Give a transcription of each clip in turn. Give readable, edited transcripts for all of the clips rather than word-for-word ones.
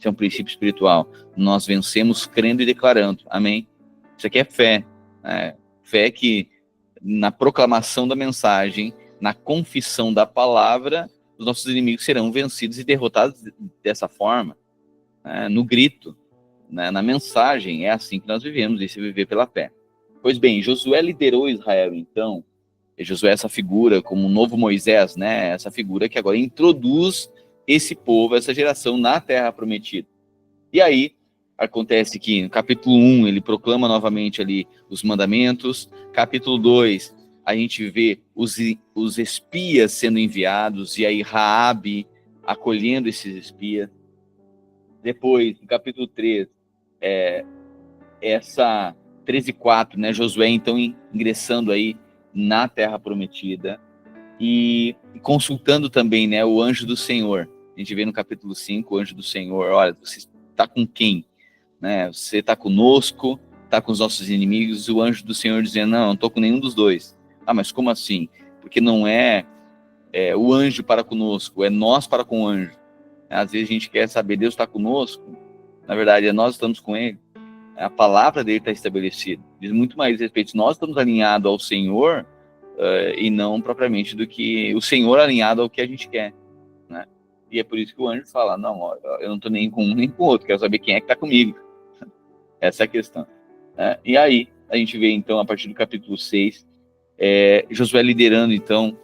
Isso é um princípio espiritual. Nós vencemos crendo e declarando. Amém? Isso aqui é fé. Fé que na proclamação da mensagem, na confissão da palavra, os nossos inimigos serão vencidos e derrotados dessa forma, no grito, na mensagem. É assim que nós vivemos, e se viver pela fé. Pois bem, Josué liderou Israel, então. E Josué é essa figura como um novo Moisés, essa figura que agora introduz esse povo, essa geração na Terra Prometida. E aí, acontece que no capítulo 1, ele proclama novamente ali os mandamentos. Capítulo 2, a gente vê os espias sendo enviados, e aí Raabe acolhendo esses espias. Depois, no capítulo 3, essa 13 e 4, Josué então ingressando aí na Terra Prometida e consultando também, o anjo do Senhor. A gente vê no capítulo 5, o anjo do Senhor: olha, você está com quem? Você está conosco, está com os nossos inimigos? O anjo do Senhor dizendo: não estou com nenhum dos dois. Ah, mas como assim? Porque não é o anjo para conosco, é nós para com o anjo. Às vezes a gente quer saber, Deus está conosco, na verdade nós estamos com ele. A palavra dele está estabelecida. Diz muito mais respeito. Nós estamos alinhados ao Senhor e não propriamente do que o Senhor alinhado ao que a gente quer. E é por isso que o anjo fala: não, eu não estou nem com um nem com o outro, quero saber quem é que está comigo. Essa é a questão. E aí, a gente vê então, a partir do capítulo 6, Josué liderando então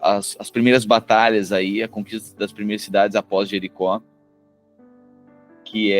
as primeiras batalhas aí, a conquista das primeiras cidades após Jericó, que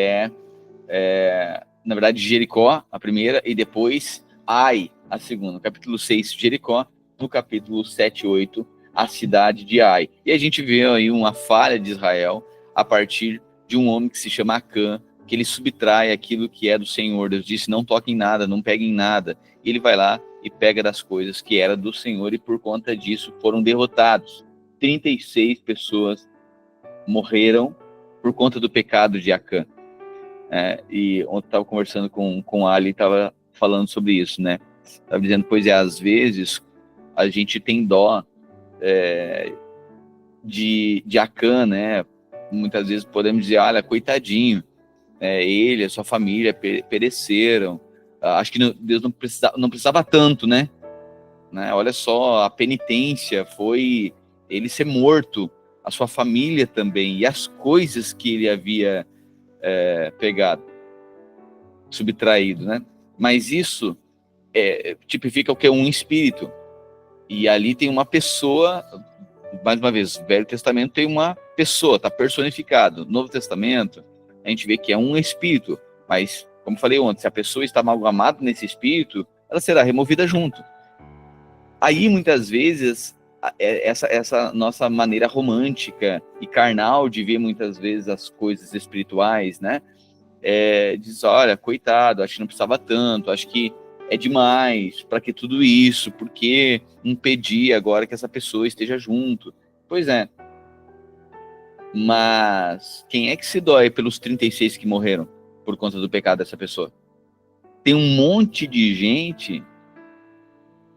na verdade, Jericó, a primeira, e depois Ai, a segunda. No capítulo 6, Jericó. No capítulo 7 e 8, a cidade de Ai. E a gente vê aí uma falha de Israel a partir de um homem que se chama Acã, que ele subtrai aquilo que é do Senhor. Deus disse: não toquem nada, não peguem nada. E ele vai lá e pega das coisas que era do Senhor, e por conta disso foram derrotados. 36 pessoas morreram por conta do pecado de Acã. E ontem eu estava conversando com a Ali, estava falando sobre isso, estava dizendo: pois às vezes a gente tem dó de Acã, muitas vezes podemos dizer: olha, coitadinho, ele, a sua família pereceram, acho que Deus não precisava tanto, olha só, a penitência foi ele ser morto, a sua família também, e as coisas que ele havia pegado, subtraído, mas isso tipifica o que é um espírito, e ali tem uma pessoa. Mais uma vez, o Velho Testamento tem uma pessoa, está personificado. No Novo Testamento, a gente vê que é um espírito, mas, como falei ontem, se a pessoa está amalgamada nesse espírito, ela será removida junto. Aí, muitas vezes, essa nossa maneira romântica e carnal de ver, muitas vezes, as coisas espirituais, diz: olha, coitado, acho que não precisava tanto, acho que é demais, para que tudo isso, porque impedir agora que essa pessoa esteja junto. Pois é, mas quem é que se dói pelos 36 que morreram por conta do pecado dessa pessoa? Tem um monte de gente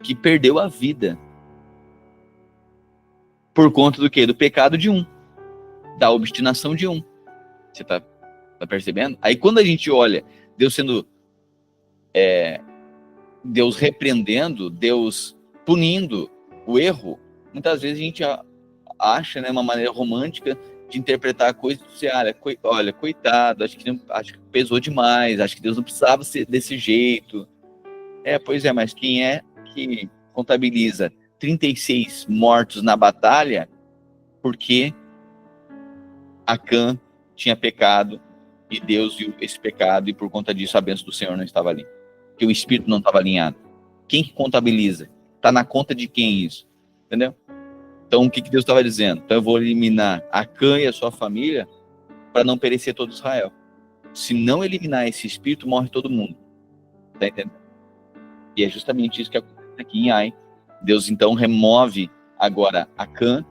que perdeu a vida por conta do quê? Do pecado de um, da obstinação de um. Você tá percebendo? Aí quando a gente olha Deus sendo Deus repreendendo, Deus punindo o erro, muitas vezes a gente acha, uma maneira romântica de interpretar a coisa, e dizer: olha, coitado, acho que pesou demais, acho que Deus não precisava ser desse jeito. Pois é, mas quem é que contabiliza 36 mortos na batalha porque Acã tinha pecado e Deus viu esse pecado, e por conta disso a bênção do Senhor não estava ali, que o espírito não estava alinhado? Quem que contabiliza? Está na conta de quem isso? Entendeu? Então, o que Deus estava dizendo? Então, eu vou eliminar Acã e a sua família para não perecer todo Israel. Se não eliminar esse espírito, morre todo mundo. Está entendendo? E é justamente isso que acontece aqui em Ai. Deus, então, remove agora Acã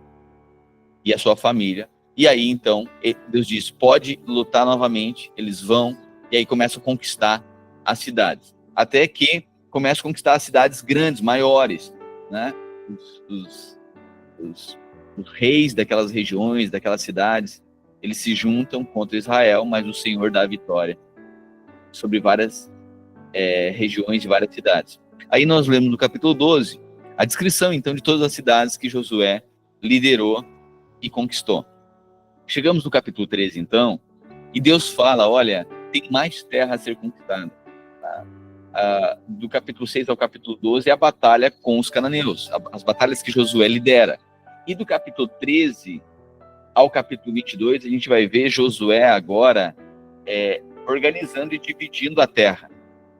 e a sua família. E aí, então, Deus diz: pode lutar novamente. Eles vão, e aí começam a conquistar as cidades. Até que começam a conquistar as cidades grandes, maiores, Os reis daquelas regiões, daquelas cidades, eles se juntam contra Israel, mas o Senhor dá a vitória sobre várias regiões e várias cidades. Aí nós lemos no capítulo 12 a descrição, então, de todas as cidades que Josué liderou e conquistou. Chegamos no capítulo 13, então, e Deus fala, olha, tem mais terra a ser conquistada. Do capítulo 6 ao capítulo 12 é a batalha com os cananeus, as batalhas que Josué lidera. E do capítulo 13 ao capítulo 22, a gente vai ver Josué agora organizando e dividindo a terra.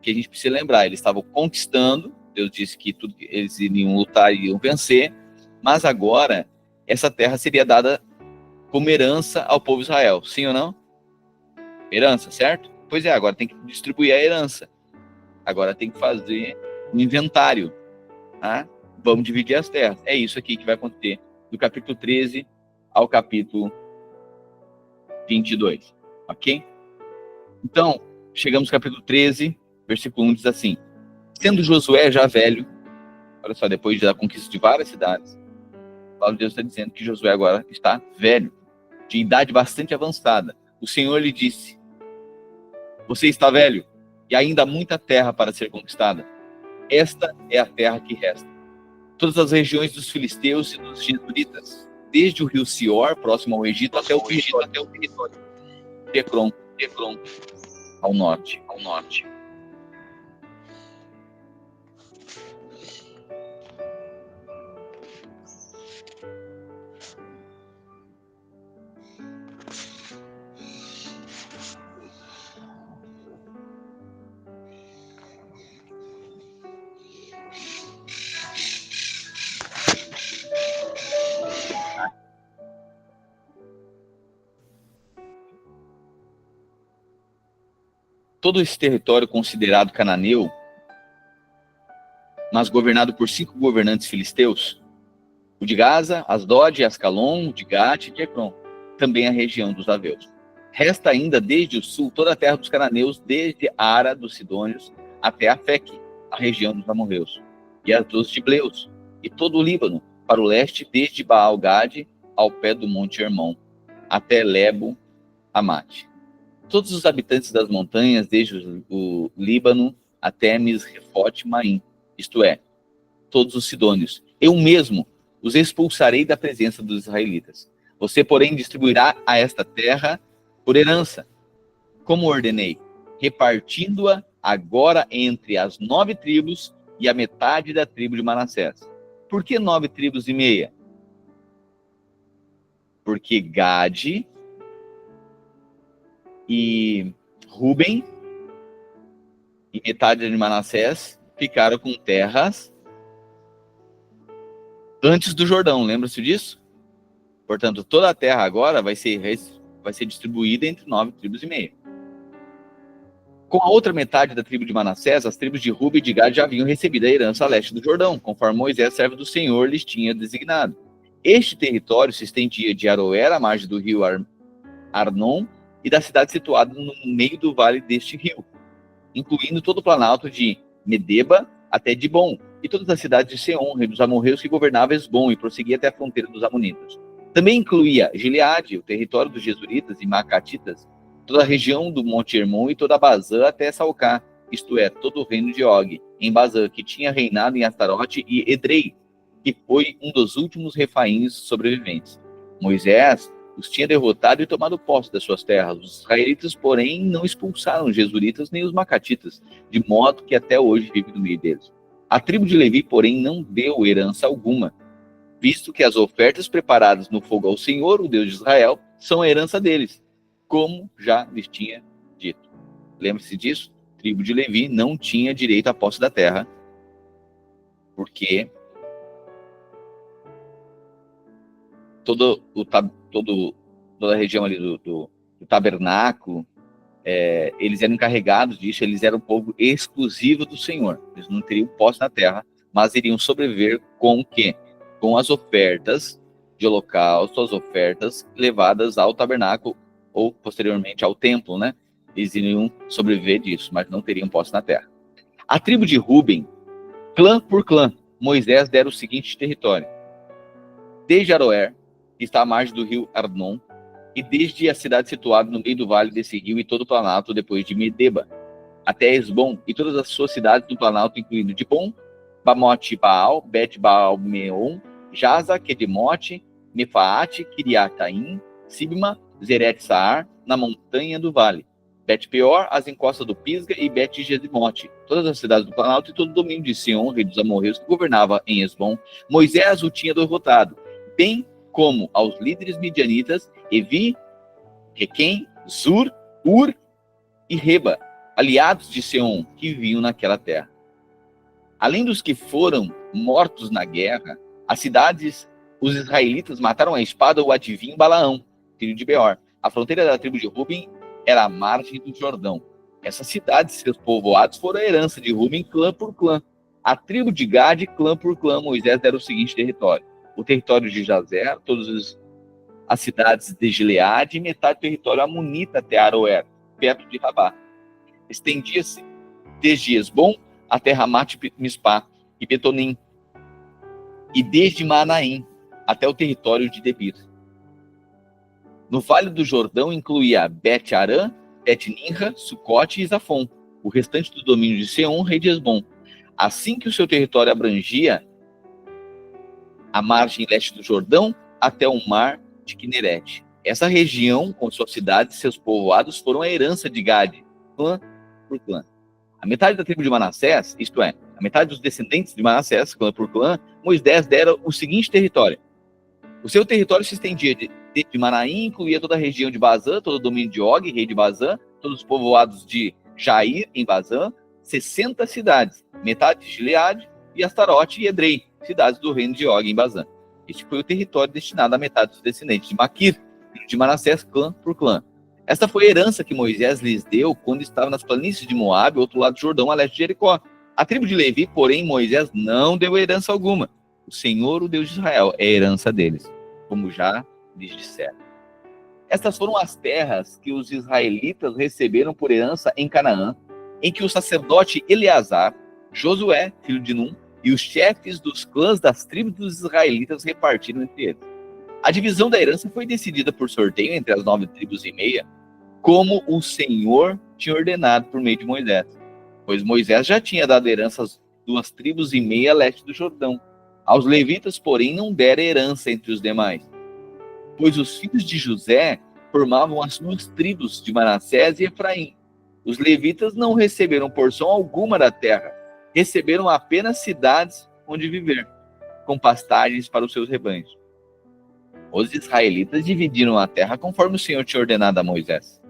Que a gente precisa lembrar, eles estavam conquistando, Deus disse que tudo, eles iriam lutar e iriam vencer, mas agora essa terra seria dada como herança ao povo de Israel, sim ou não? Herança, certo? Pois é, agora tem que distribuir a herança. Agora tem que fazer um inventário. Tá? Vamos dividir as terras. É isso aqui que vai acontecer do capítulo 13 ao capítulo 22. Ok? Então, chegamos no capítulo 13, versículo 1 diz assim: sendo Josué já velho, olha só, depois da conquista de várias cidades, a palavra de Deus está dizendo que Josué agora está velho, de idade bastante avançada. O Senhor lhe disse: você está velho, e ainda há muita terra para ser conquistada. Esta é a terra que resta. Todas as regiões dos filisteus e dos gesuritas, desde o rio Sior, próximo ao Egito, até o território de Ecrom, ao norte. Todo esse território considerado cananeu, mas governado por 5 governantes filisteus, o de Gaza, Asdod, Ascalon, de Gate e de Ecrom, também a região dos Aveus. Resta ainda desde o sul toda a terra dos cananeus, desde Ara dos Sidônios até Afeque, a região dos amorreus, e as dos Gibleus, e todo o Líbano, para o leste, desde Baal-Gade ao pé do Monte Hermon, até Lebo, Amate. Todos os habitantes das montanhas, desde o Líbano até Misrefote Maim, isto é, todos os sidônios. Eu mesmo os expulsarei da presença dos israelitas. Você, porém, distribuirá a esta terra por herança, como ordenei, repartindo-a agora entre as 9 tribos e a metade da tribo de Manassés. Por que 9 tribos e meia? Porque Gade e Ruben e metade de Manassés ficaram com terras antes do Jordão, lembra-se disso? Portanto, toda a terra agora vai ser distribuída entre 9 tribos e meia. Com a outra metade da tribo de Manassés, as tribos de Ruben e de Gad já haviam recebido a herança a leste do Jordão, conforme Moisés, servo do Senhor, lhes tinha designado. Este território se estendia de Aroer, à margem do rio Arnon, e da cidade situada no meio do vale deste rio, incluindo todo o planalto de Medeba até Dibon, e todas as cidades de Seom, rei dos amorreus, que governava Esbom e prosseguia até a fronteira dos amonitas. Também incluía Gileade, o território dos jesuritas e macatitas, toda a região do Monte Hermon e toda a Bazã até Salcá, isto é, todo o reino de Og, em Bazã, que tinha reinado em Astarote e Edrei, que foi um dos últimos refaíns sobreviventes. Moisés os tinha derrotado e tomado posse das suas terras. Os israelitas, porém, não expulsaram os jesuritas nem os macatitas, de modo que até hoje vive no meio deles. A tribo de Levi, porém, não deu herança alguma, visto que as ofertas preparadas no fogo ao Senhor, o Deus de Israel, são a herança deles, como já lhes tinha dito. Lembre-se disso? A tribo de Levi não tinha direito à posse da terra, porque toda a região ali do tabernáculo, eles eram encarregados disso, eles eram um povo exclusivo do Senhor. Eles não teriam posse na terra, mas iriam sobreviver com o quê? Com as ofertas de holocausto, as ofertas levadas ao tabernáculo ou posteriormente ao templo, né? Eles iriam sobreviver disso, mas não teriam posse na terra. A tribo de Ruben, clã por clã, Moisés dera o seguinte território: desde Aroer, que está à margem do rio Arnon, e desde a cidade situada no meio do vale desse rio e todo o planalto depois de Medeba, até Esbom e todas as suas cidades do planalto, incluindo Dibon, Bamote Baal, Bet Baal Meon, Jaza, Kedemote, Mefaate, Kiriataim, Sibma, Zeret Saar, na montanha do vale, Bet Peor, as encostas do Pisga e Bet Gedimote, todas as cidades do planalto e todo o domínio de Sion, rei dos amorreus, que governava em Esbom. Moisés o tinha derrotado, bem como aos líderes midianitas, Evi, Requem, Zur, Ur e Reba, aliados de Seom, que viviam naquela terra. Além dos que foram mortos na guerra, as cidades, os israelitas mataram a espada o adivinho Balaão, filho de Beor. A fronteira da tribo de Ruben era a margem do Jordão. Essas cidades e seus povoados foram a herança de Ruben, clã por clã. A tribo de Gade, clã por clã, Moisés deram o seguinte território: o território de Jazer, todas as cidades de Gileade e metade do território amonita até Aroer, perto de Rabá. Estendia-se desde Esbom até Ramat Mispá e Betonim, e desde Manaim até o território de Debir. No Vale do Jordão incluía Bet-Arã, Bet-Ninra, Sucote e Zafon, o restante do domínio de Seom, rei de Esbom. Assim que o seu território abrangia a margem leste do Jordão até o mar de Quinerete. Essa região, com suas cidades e seus povoados, foram a herança de Gade, clã por clã. A metade da tribo de Manassés, isto é, a metade dos descendentes de Manassés, clã por clã, Moisés dera o seguinte território. O seu território se estendia de Manaim, incluía toda a região de Bazã, todo o domínio de Og, rei de Bazã, todos os povoados de Jair, em Bazã, 60 cidades, metade de Gileade, e Astarote e Edrei, cidades do reino de Og, em Bazã. Este foi o território destinado à metade dos descendentes de Maquir, filho de Manassés, clã por clã. Esta foi a herança que Moisés lhes deu quando estava nas planícies de Moabe, outro lado do Jordão, a leste de Jericó. A tribo de Levi, porém, Moisés não deu herança alguma. O Senhor, o Deus de Israel, é a herança deles, como já lhes disseram. Estas foram as terras que os israelitas receberam por herança em Canaã, em que o sacerdote Eleazar, Josué, filho de Num, e os chefes dos clãs das tribos dos israelitas repartiram entre eles. A divisão da herança foi decidida por sorteio entre as 9 tribos e meia, como o Senhor tinha ordenado por meio de Moisés. Pois Moisés já tinha dado herança às 2 tribos e meia a leste do Jordão. Aos levitas, porém, não dera herança entre os demais. Pois os filhos de José formavam as 2 tribos de Manassés e Efraim. Os levitas não receberam porção alguma da terra, receberam apenas cidades onde viver, com pastagens para os seus rebanhos. Os israelitas dividiram a terra conforme o Senhor tinha ordenado a Moisés.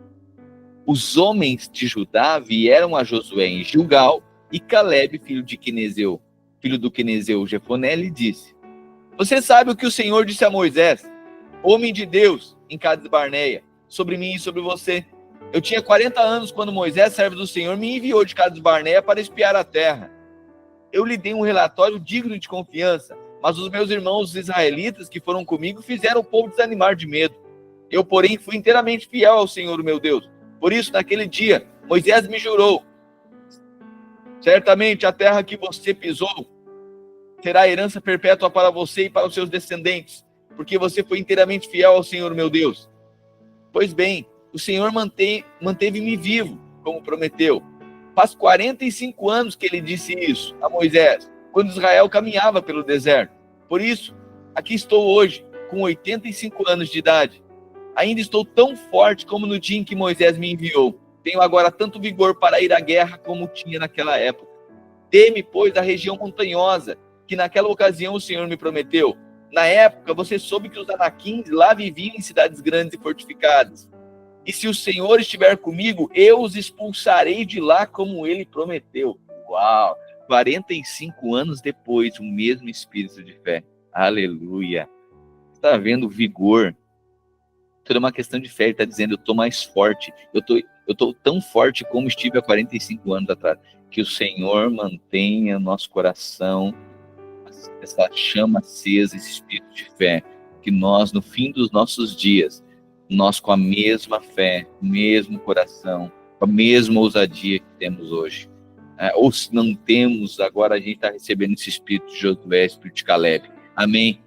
Os homens de Judá vieram a Josué em Gilgal, e Caleb, filho de Quenezeu, filho do Quenezeu Jefoné, lhe disse: Você sabe o que o Senhor disse a Moisés, homem de Deus, em Cades Barneia, sobre mim e sobre você. Eu tinha 40 anos quando Moisés, servo do Senhor, me enviou de Cades Barneia para espiar a terra. Eu lhe dei um relatório digno de confiança, mas os meus irmãos israelitas que foram comigo fizeram o povo desanimar de medo. Eu, porém, fui inteiramente fiel ao Senhor, meu Deus. Por isso, naquele dia, Moisés me jurou: certamente a terra que você pisou será herança perpétua para você e para os seus descendentes, porque você foi inteiramente fiel ao Senhor, meu Deus. Pois bem, o Senhor manteve-me vivo, como prometeu. Faz 45 anos que ele disse isso a Moisés, quando Israel caminhava pelo deserto. Por isso, aqui estou hoje, com 85 anos de idade. Ainda estou tão forte como no dia em que Moisés me enviou. Tenho agora tanto vigor para ir à guerra como tinha naquela época. Teme, pois, a região montanhosa, que naquela ocasião o Senhor me prometeu. Na época, você soube que os anaquins lá viviam em cidades grandes e fortificadas. E se o Senhor estiver comigo, eu os expulsarei de lá como ele prometeu. Uau! 45 anos depois, o mesmo espírito de fé. Aleluia! Está vendo o vigor? Tudo é uma questão de fé. Ele está dizendo: eu estou mais forte. Eu estou tão forte como estive há 45 anos atrás. Que o Senhor mantenha nosso coração, essa chama acesa, esse espírito de fé. Que nós, no fim dos nossos dias, nós com a mesma fé, o mesmo coração, com a mesma ousadia que temos hoje. Ou se não temos, agora a gente está recebendo esse espírito de Josué, espírito de Caleb. Amém?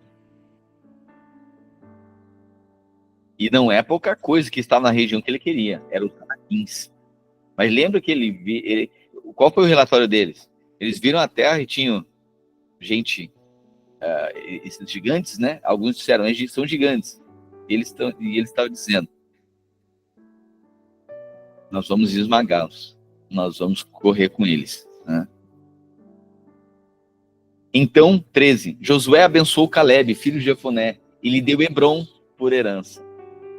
E não é pouca coisa que estava na região que ele queria, eram os Anaquins. Mas lembra que qual foi o relatório deles? Eles viram a Terra e tinham gente, esses gigantes, né? Alguns disseram, eles são gigantes. E eles estavam dizendo, nós vamos esmagá-los, nós vamos correr com eles, né? Então, 13, Josué abençoou Calebe, filho de Jefoné, e lhe deu Hebrom por herança.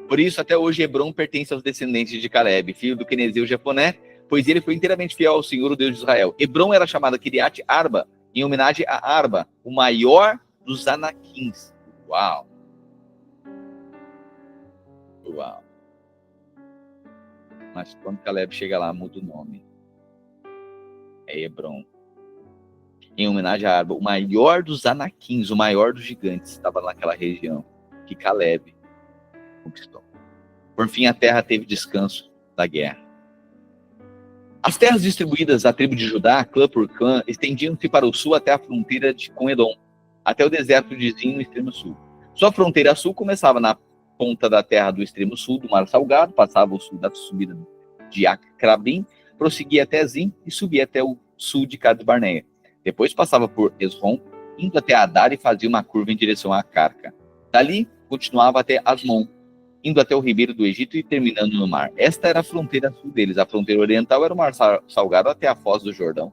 Por isso, até hoje, Hebrom pertence aos descendentes de Calebe, filho do quenezeu Jefoné, pois ele foi inteiramente fiel ao Senhor, o Deus de Israel. Hebrom era chamada Kiriat Arba, em homenagem a Arba, o maior dos Anaquins. Uau! Uau! Mas quando Calebe chega lá, muda o nome. É Hebrom. Em homenagem a Arba, o maior dos Anaquins, o maior dos gigantes, estava naquela região que Calebe conquistou. Por fim, a terra teve descanso da guerra. As terras distribuídas à tribo de Judá, clã por clã, estendiam-se para o sul até a fronteira com Edom, até o deserto de Zin, no extremo sul. Sua fronteira sul começava na ponta da terra do extremo sul do Mar Salgado, passava o sul da subida de Acrabim, prosseguia até Zin e subia até o sul de Cades Barneia. Depois passava por Esrom, indo até Adar e fazia uma curva em direção a Carca. Dali, continuava até Asmon, indo até o ribeiro do Egito e terminando no mar. Esta era a fronteira sul deles. A fronteira oriental era o Mar Salgado até a Foz do Jordão.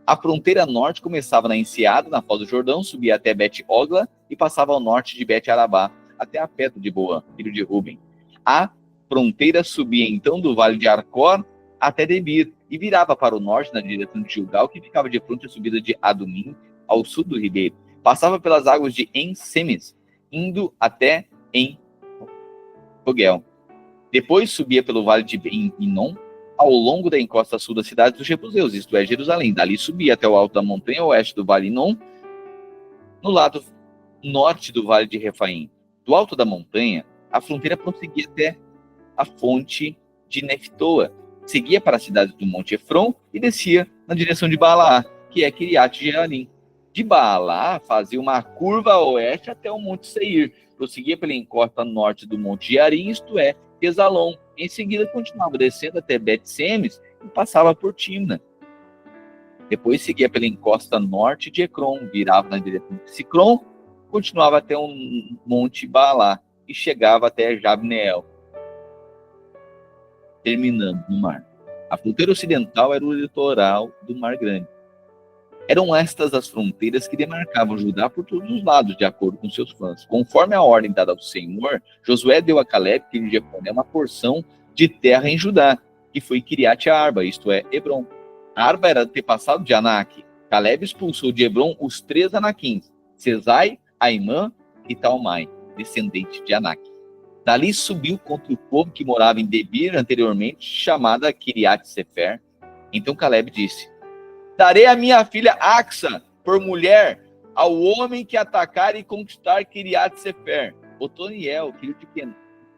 A fronteira norte começava na Enseada, na Foz do Jordão, subia até Bet-Ogla e passava ao norte de Bet-Arabá, até a Pedra de Boã, filho de Ruben. A fronteira subia então do Vale de Arcor até Debir e virava para o norte na direção de Gilgal, que ficava de frente à subida de Adumim, ao sul do ribeiro. Passava pelas águas de En-Semes, indo até En-Rogel. Depois subia pelo vale de Ben-Inom, ao longo da encosta sul da cidade dos Jebuseus, isto é, Jerusalém. Dali subia até o alto da montanha oeste do vale Inom, no lado norte do vale de Refaim. Do alto da montanha, a fronteira prosseguia até a fonte de Neftoa, seguia para a cidade do Monte Efron e descia na direção de Baalaá, que é Kiriat Jearim. De Baalaá, fazia uma curva a oeste até o Monte Seir, prosseguia pela encosta norte do Monte Jearim, isto é, Exalon. Em seguida, continuava descendo até Bet-Semes e passava por Timna. Depois seguia pela encosta norte de Ecrom, virava na direção de Sicrom, continuava até o Monte Baalaá e chegava até Jabneel, terminando no mar. A fronteira ocidental era o litoral do Mar Grande. Eram estas as fronteiras que demarcavam Judá por todos os lados, de acordo com seus clãs. Conforme a ordem dada ao Senhor, Josué deu a Calebe, filho de Jefoné, uma porção de terra em Judá, que foi Kiriat Arba, isto é, Hebrom. Arba era antepassado de Anak. Calebe expulsou de Hebrom os 3 Anaquins, Sesai, Aimã e Talmai, descendente de Anak. Dali subiu contra o povo que morava em Debir, anteriormente chamada Kiriat Sefer. Então Calebe disse: darei a minha filha Axa por mulher ao homem que atacar e conquistar Kiriat Sefer. Otoniel, filho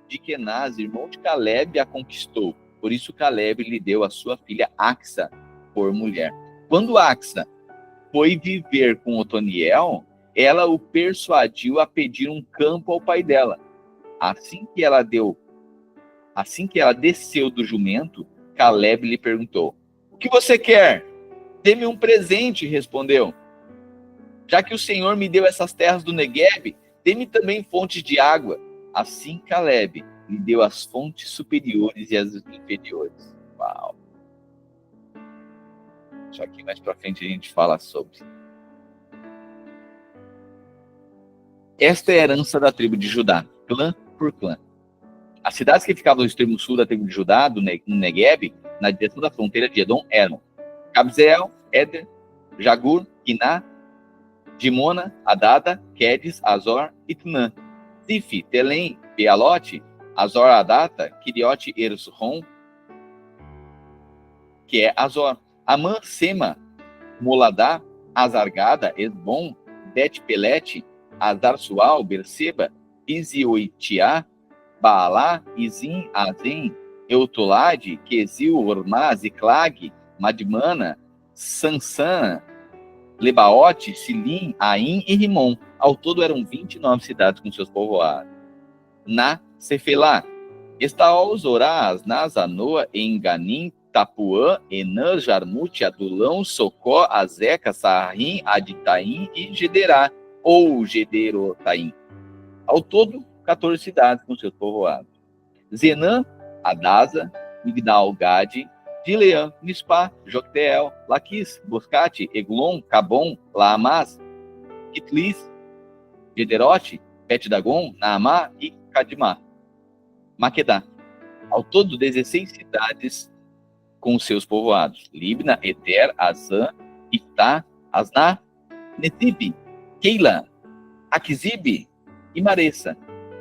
de Kenaz, irmão de Calebe, a conquistou. Por isso Calebe lhe deu a sua filha Axa por mulher. Quando Axa foi viver com Otoniel, ela o persuadiu a pedir um campo ao pai dela. Assim que ela desceu do jumento, Calebe lhe perguntou: o que você quer? Dê-me um presente, respondeu. Já que o Senhor me deu essas terras do Negueb, dê-me também fontes de água. Assim Calebe lhe deu as fontes superiores e as inferiores. Uau! Isso aqui mais pra frente a gente fala sobre. Esta é a herança da tribo de Judá, clã por clã. As cidades que ficavam no extremo sul da tribo de Judá, no Negueb, na direção da fronteira de Edom, eram Cabzeel, Éder, Jagur, Iná, Dimona, Adada, Quedes, Azor e Tunã. Zif, Telém, Bealote, Azor Adata, Kiriote Ersrom, que é Azor. Amã, Sema, Moladá, Azargada, Esbom, Bet-Pelete, Azar-Sual, Berseba, Izioitiá, Baalá, Izim, Azem, Eutolade, Quesil, Ormá, Ziclag, Madmana, Sansã, Lebaote, Silim, Aim e Rimon. Ao todo eram 29 cidades com seus povoados. Na Cefelá, Estaol, Zorá, Asnaz, Anoa, Enganim, Tapuã, Enã, Jarmute, Adulão, Socó, Azeca, Sarrim, Aditaim e Gederá, ou Gederotaim. Ao todo, 14 cidades com seus povoados. Zenã, Adasa, Migdal-Gade, Dileã, Mispá, Jocteel, Laquis, Boscate, Eglon, Cabom, Laamás, Kitlis, Gederote, Bet-Dagon, Naamá e Cadimá. Maquedá. Ao todo, 16 cidades com seus povoados. Libna, Eter, Azã, Iftá, Asná, Netibe, Keila, Aquisibe e Maressa.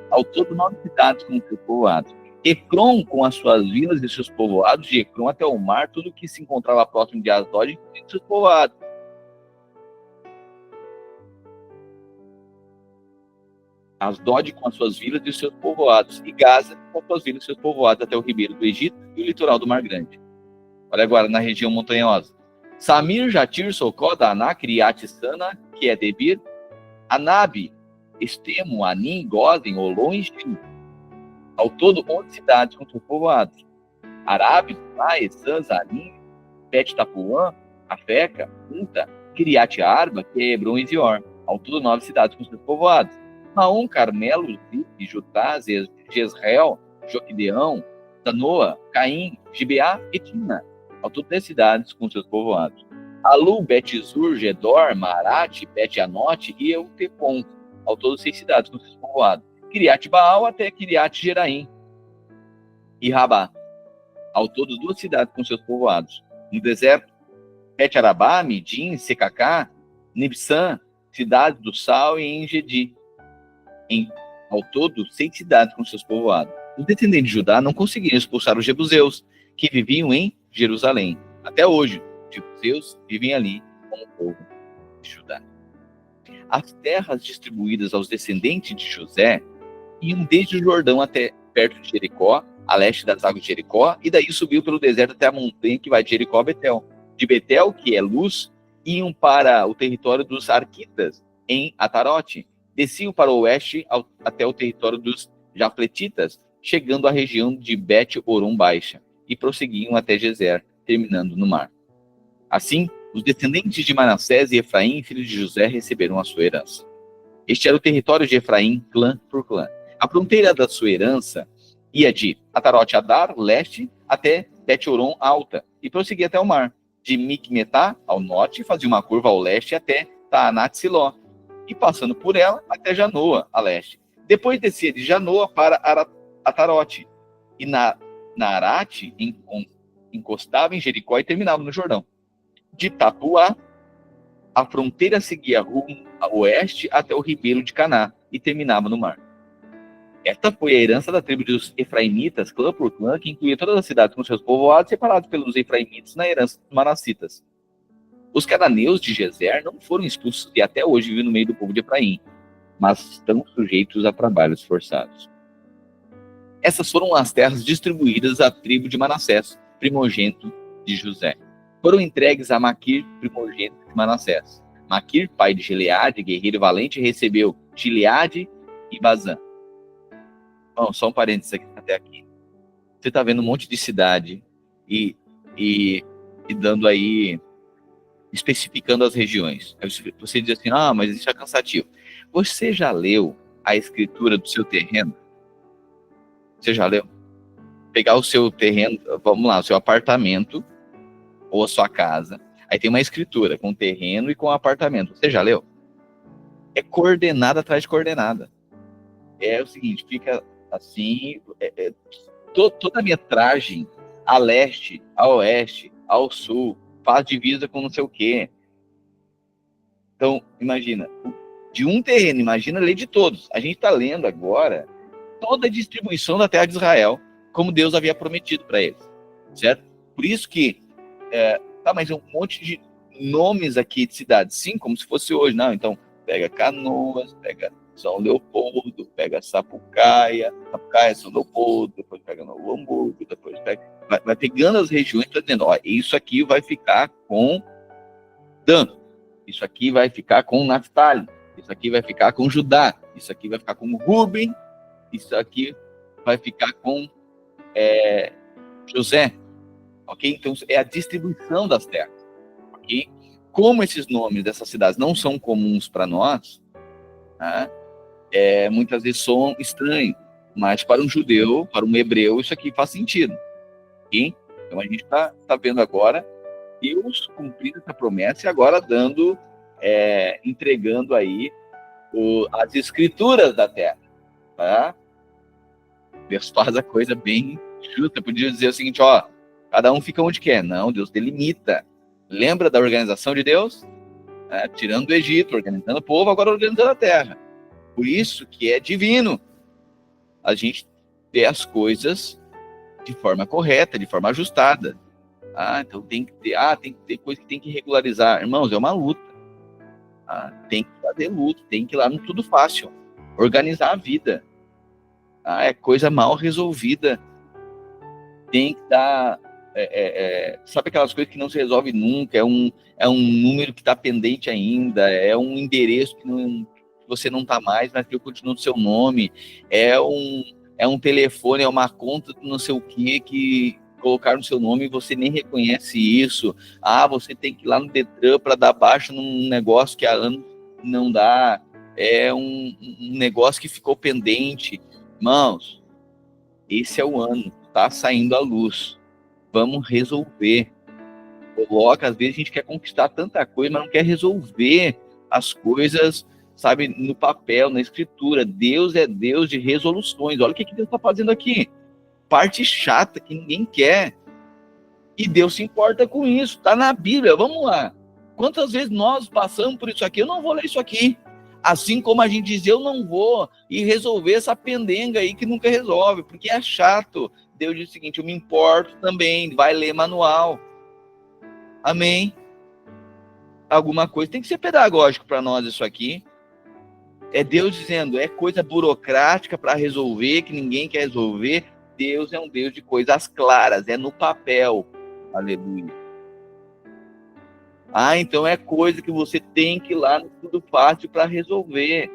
Ao todo, 9 cidades com seus povoados. Ecrom, com as suas vilas e seus povoados, de Ecrom até o mar, tudo que se encontrava próximo de Asdod e seus povoados. Asdod com as suas vilas e os seus povoados, e Gaza com as suas vilas e seus povoados até o ribeiro do Egito e o litoral do Mar Grande. Olha agora na região montanhosa. Samir, Jatir, Socó, Daná, Criat Sana, que é Debir, Anabe, Estemo, Anim, Gozen, Olon e Gil. Ao todo, 11 cidades com seus povoados. Arabe, Lai, Sans, Anim, Bet-Tapuã, Afeca, Punta, Criat Arba, que é Hebron e Zior. Ao todo, 9 cidades com seus povoados. Maom, Carmelo, Zipe, Jutá, Jezreel, Joquideão, Tanoa, Caim, Gibeá e Tina. Ao todo, 10 cidades com seus povoados. Alu, Bet-Zur, Gedor, Marate, Bet-Anote e Eutecon. Ao todo, 6 cidades com seus povoados. Criat Baal até Criat Jeraim e Rabá. Ao todo, 2 cidades com seus povoados. No deserto, Bet-Arabá, Midim, Secacá, Nibsã, cidades do Sal e Engedi. Ao todo, 6 cidades com seus povoados. Os descendentes de Judá não conseguiram expulsar os jebuseus, que viviam em Jerusalém. Até hoje, os jebuseus vivem ali como povo de Judá. As terras distribuídas aos descendentes de José iam desde o Jordão até perto de Jericó, a leste das águas de Jericó, e daí subiu pelo deserto até a montanha que vai de Jericó a Betel. De Betel, que é Luz, iam para o território dos Arquitas, em Atarote. Desciam para o oeste até o território dos Jafletitas, chegando à região de Bet-Orum Baixa, e prosseguiam até Gezer, terminando no mar. Assim, os descendentes de Manassés e Efraim, filhos de José, receberam a sua herança. Este era o território de Efraim, clã por clã. A fronteira da sua herança ia de Atarote Adar, leste, até Bet-Oron alta, e prosseguia até o mar. De Micmetá, ao norte, fazia uma curva ao leste até Taanat-Siló, e passando por ela até Janoa, a leste. Depois descia de Janoa para Atarote, e na Arate encostava em Jericó e terminava no Jordão. De Tapuá, a fronteira seguia rumo a oeste até o ribeiro de Caná e terminava no mar. Esta foi a herança da tribo dos Efraimitas, clã por clã, que incluía todas as cidades com seus povoados, separados pelos Efraimitas na herança dos Manassitas. Os cananeus de Gezer não foram expulsos e até hoje vivem no meio do povo de Efraim, mas estão sujeitos a trabalhos forçados. Essas foram as terras distribuídas à tribo de Manassés, primogênito de José. Foram entregues a Maquir, primogênito de Manassés. Maquir, pai de Gileade, guerreiro valente, recebeu Gileade e Bazã. Bom, só um parênteses aqui, até aqui. Você está vendo um monte de cidade e dando aí, especificando as regiões. Você diz assim, mas isso é cansativo. Você já leu a escritura do seu terreno? Você já leu? Pegar o seu terreno, vamos lá, o seu apartamento ou a sua casa. Aí tem uma escritura com terreno e com apartamento. Você já leu? É coordenada atrás de coordenada. É o seguinte, fica assim, toda a metragem a leste, a oeste, ao sul, faz divisa com não sei o quê. Então, imagina, de um terreno, imagina ler de todos. A gente está lendo agora toda a distribuição da terra de Israel, como Deus havia prometido para eles, certo? Por isso que, mas um monte de nomes aqui de cidades, sim, como se fosse hoje, não, então pega Canoas, pega São Leopoldo, pega Sapucaia, São Leopoldo, depois pega Novo Hamburgo, depois pega, vai pegando as regiões, tá dizendo, isso aqui vai ficar com Dan, isso aqui vai ficar com Naftali, isso aqui vai ficar com Judá, isso aqui vai ficar com Ruben, isso aqui, vai ficar com José, ok? Então é a distribuição das terras, ok? Como esses nomes dessas cidades não são comuns para nós, né, muitas vezes são estranhos, mas para um judeu, para um hebreu, isso aqui faz sentido, ok? Então a gente está vendo agora Deus cumprindo essa promessa e agora entregando aí as escrituras da terra, tá? Deus faz a coisa bem justa. Podia dizer o seguinte, ó, cada um fica onde quer. Não, Deus delimita. Lembra da organização de Deus? Tirando do Egito, organizando o povo, agora organizando a terra. Por isso que é divino a gente ter as coisas de forma correta, de forma ajustada. Então tem que ter coisa que tem que regularizar. Irmãos, é uma luta. Tem que fazer luta, tem que ir lá no tudo fácil. Organizar a vida. É coisa mal resolvida. Tem que dar... sabe aquelas coisas que não se resolve nunca? É um número que está pendente ainda. É um endereço que você não está mais, mas que continua no seu nome. É um telefone, é uma conta do não sei o que colocar no seu nome e você nem reconhece isso. Você tem que ir lá no Detran para dar baixa num negócio que há anos não dá. É um negócio que ficou pendente. Irmãos, esse é o ano, tá saindo à luz. Vamos resolver. Às vezes a gente quer conquistar tanta coisa, mas não quer resolver as coisas, sabe, no papel, na escritura. Deus é Deus de resoluções. Olha o que Deus está fazendo aqui. Parte chata que ninguém quer. E Deus se importa com isso. Está na Bíblia. Vamos lá. Quantas vezes nós passamos por isso aqui? Eu não vou ler isso aqui. Assim como a gente diz, eu não vou e resolver essa pendenga aí que nunca resolve, porque é chato. Deus diz o seguinte, eu me importo também, vai ler manual. Amém? Alguma coisa tem que ser pedagógico para nós isso aqui. É Deus dizendo, é coisa burocrática para resolver, que ninguém quer resolver. Deus é um Deus de coisas claras, é no papel. Aleluia. Então é coisa que você tem que ir lá no tudo fácil para resolver.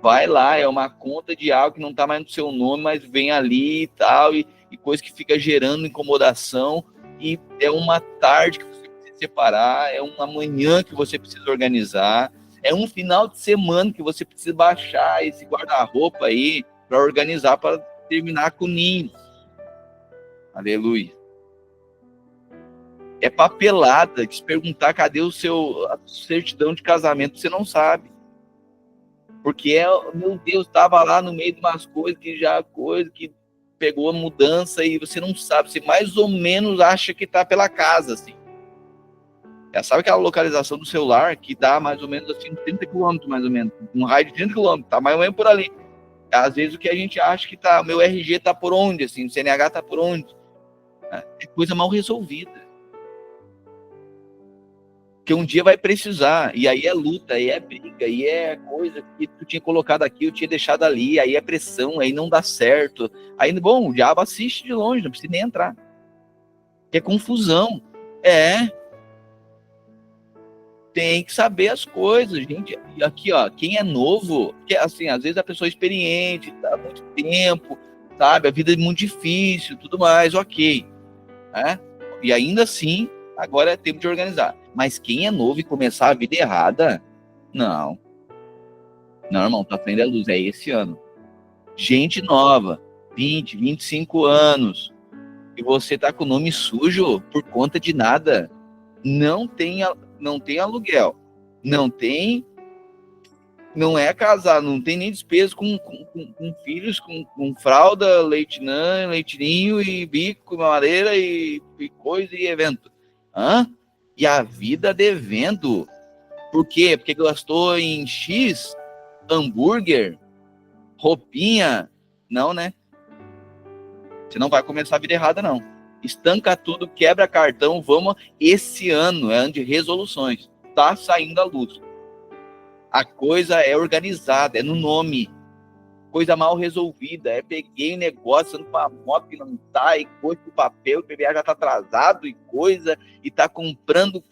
Vai lá, é uma conta de algo que não está mais no seu nome, mas vem ali e tal, e coisa que fica gerando incomodação, e é uma tarde que você precisa separar, é uma manhã que você precisa organizar, é um final de semana que você precisa baixar esse guarda-roupa aí para organizar, para terminar com o ninho. Aleluia. É papelada, de se perguntar cadê a certidão de casamento, você não sabe. Porque, meu Deus, estava lá no meio de umas coisas que pegou a mudança e você não sabe, você mais ou menos acha que está pela casa, assim. Sabe aquela localização do celular que dá mais ou menos assim, 30 quilômetros, mais ou menos, um raio de 30 quilômetros, tá mais ou menos por ali. Às vezes o que a gente acha que tá, meu RG tá por onde, assim, o CNH tá por onde? É coisa mal resolvida. Que um dia vai precisar, e aí é luta, aí é briga, aí é coisa que tu tinha colocado aqui, eu tinha deixado ali, aí é pressão, aí não dá certo. Aí, bom, o diabo assiste de longe, não precisa nem entrar. Que é confusão. Tem que saber as coisas, gente. E aqui, ó, quem é novo, que assim, às vezes a pessoa é experiente, tá há muito tempo, sabe? A vida é muito difícil, tudo mais, ok. Né? E ainda assim, agora é tempo de organizar. Mas quem é novo e começar a vida errada, não. Não, irmão, tá saindo a luz, é esse ano. Gente nova, 20, 25 anos, e você tá com o nome sujo por conta de nada. Não tem aluguel, não é casado, não tem nem despesa com filhos, com fralda, leitinho e bico, madeira e coisa e evento. E a vida devendo. Por quê? Porque gastou em X, hambúrguer, roupinha. Não, né? Você não vai começar a vida errada, não. Estanca tudo, quebra cartão, vamos. Esse ano é ano de resoluções. Tá saindo à luz. A coisa é organizada, é no nome. Coisa mal resolvida. Peguei negócio ando para moto que não tá, e coisa do papel, o PBA já tá atrasado e coisa, e tá comprando.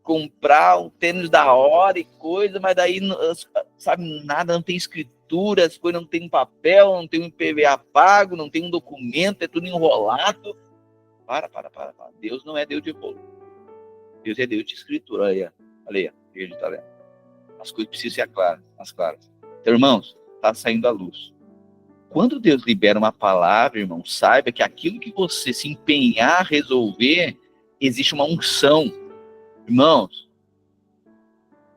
comprar um tênis da hora e coisa, mas daí, sabe, nada, não tem escritura, as coisas não tem papel, não tem um IPVA pago, não tem um documento, é tudo enrolado. Para. Deus não é Deus de rolo. Deus é Deus de escritura. Olha aí, ele está vendo. As coisas precisam ser claras. Então, irmãos, está saindo a luz. Quando Deus libera uma palavra, irmão, saiba que aquilo que você se empenhar a resolver, existe uma unção. Irmãos,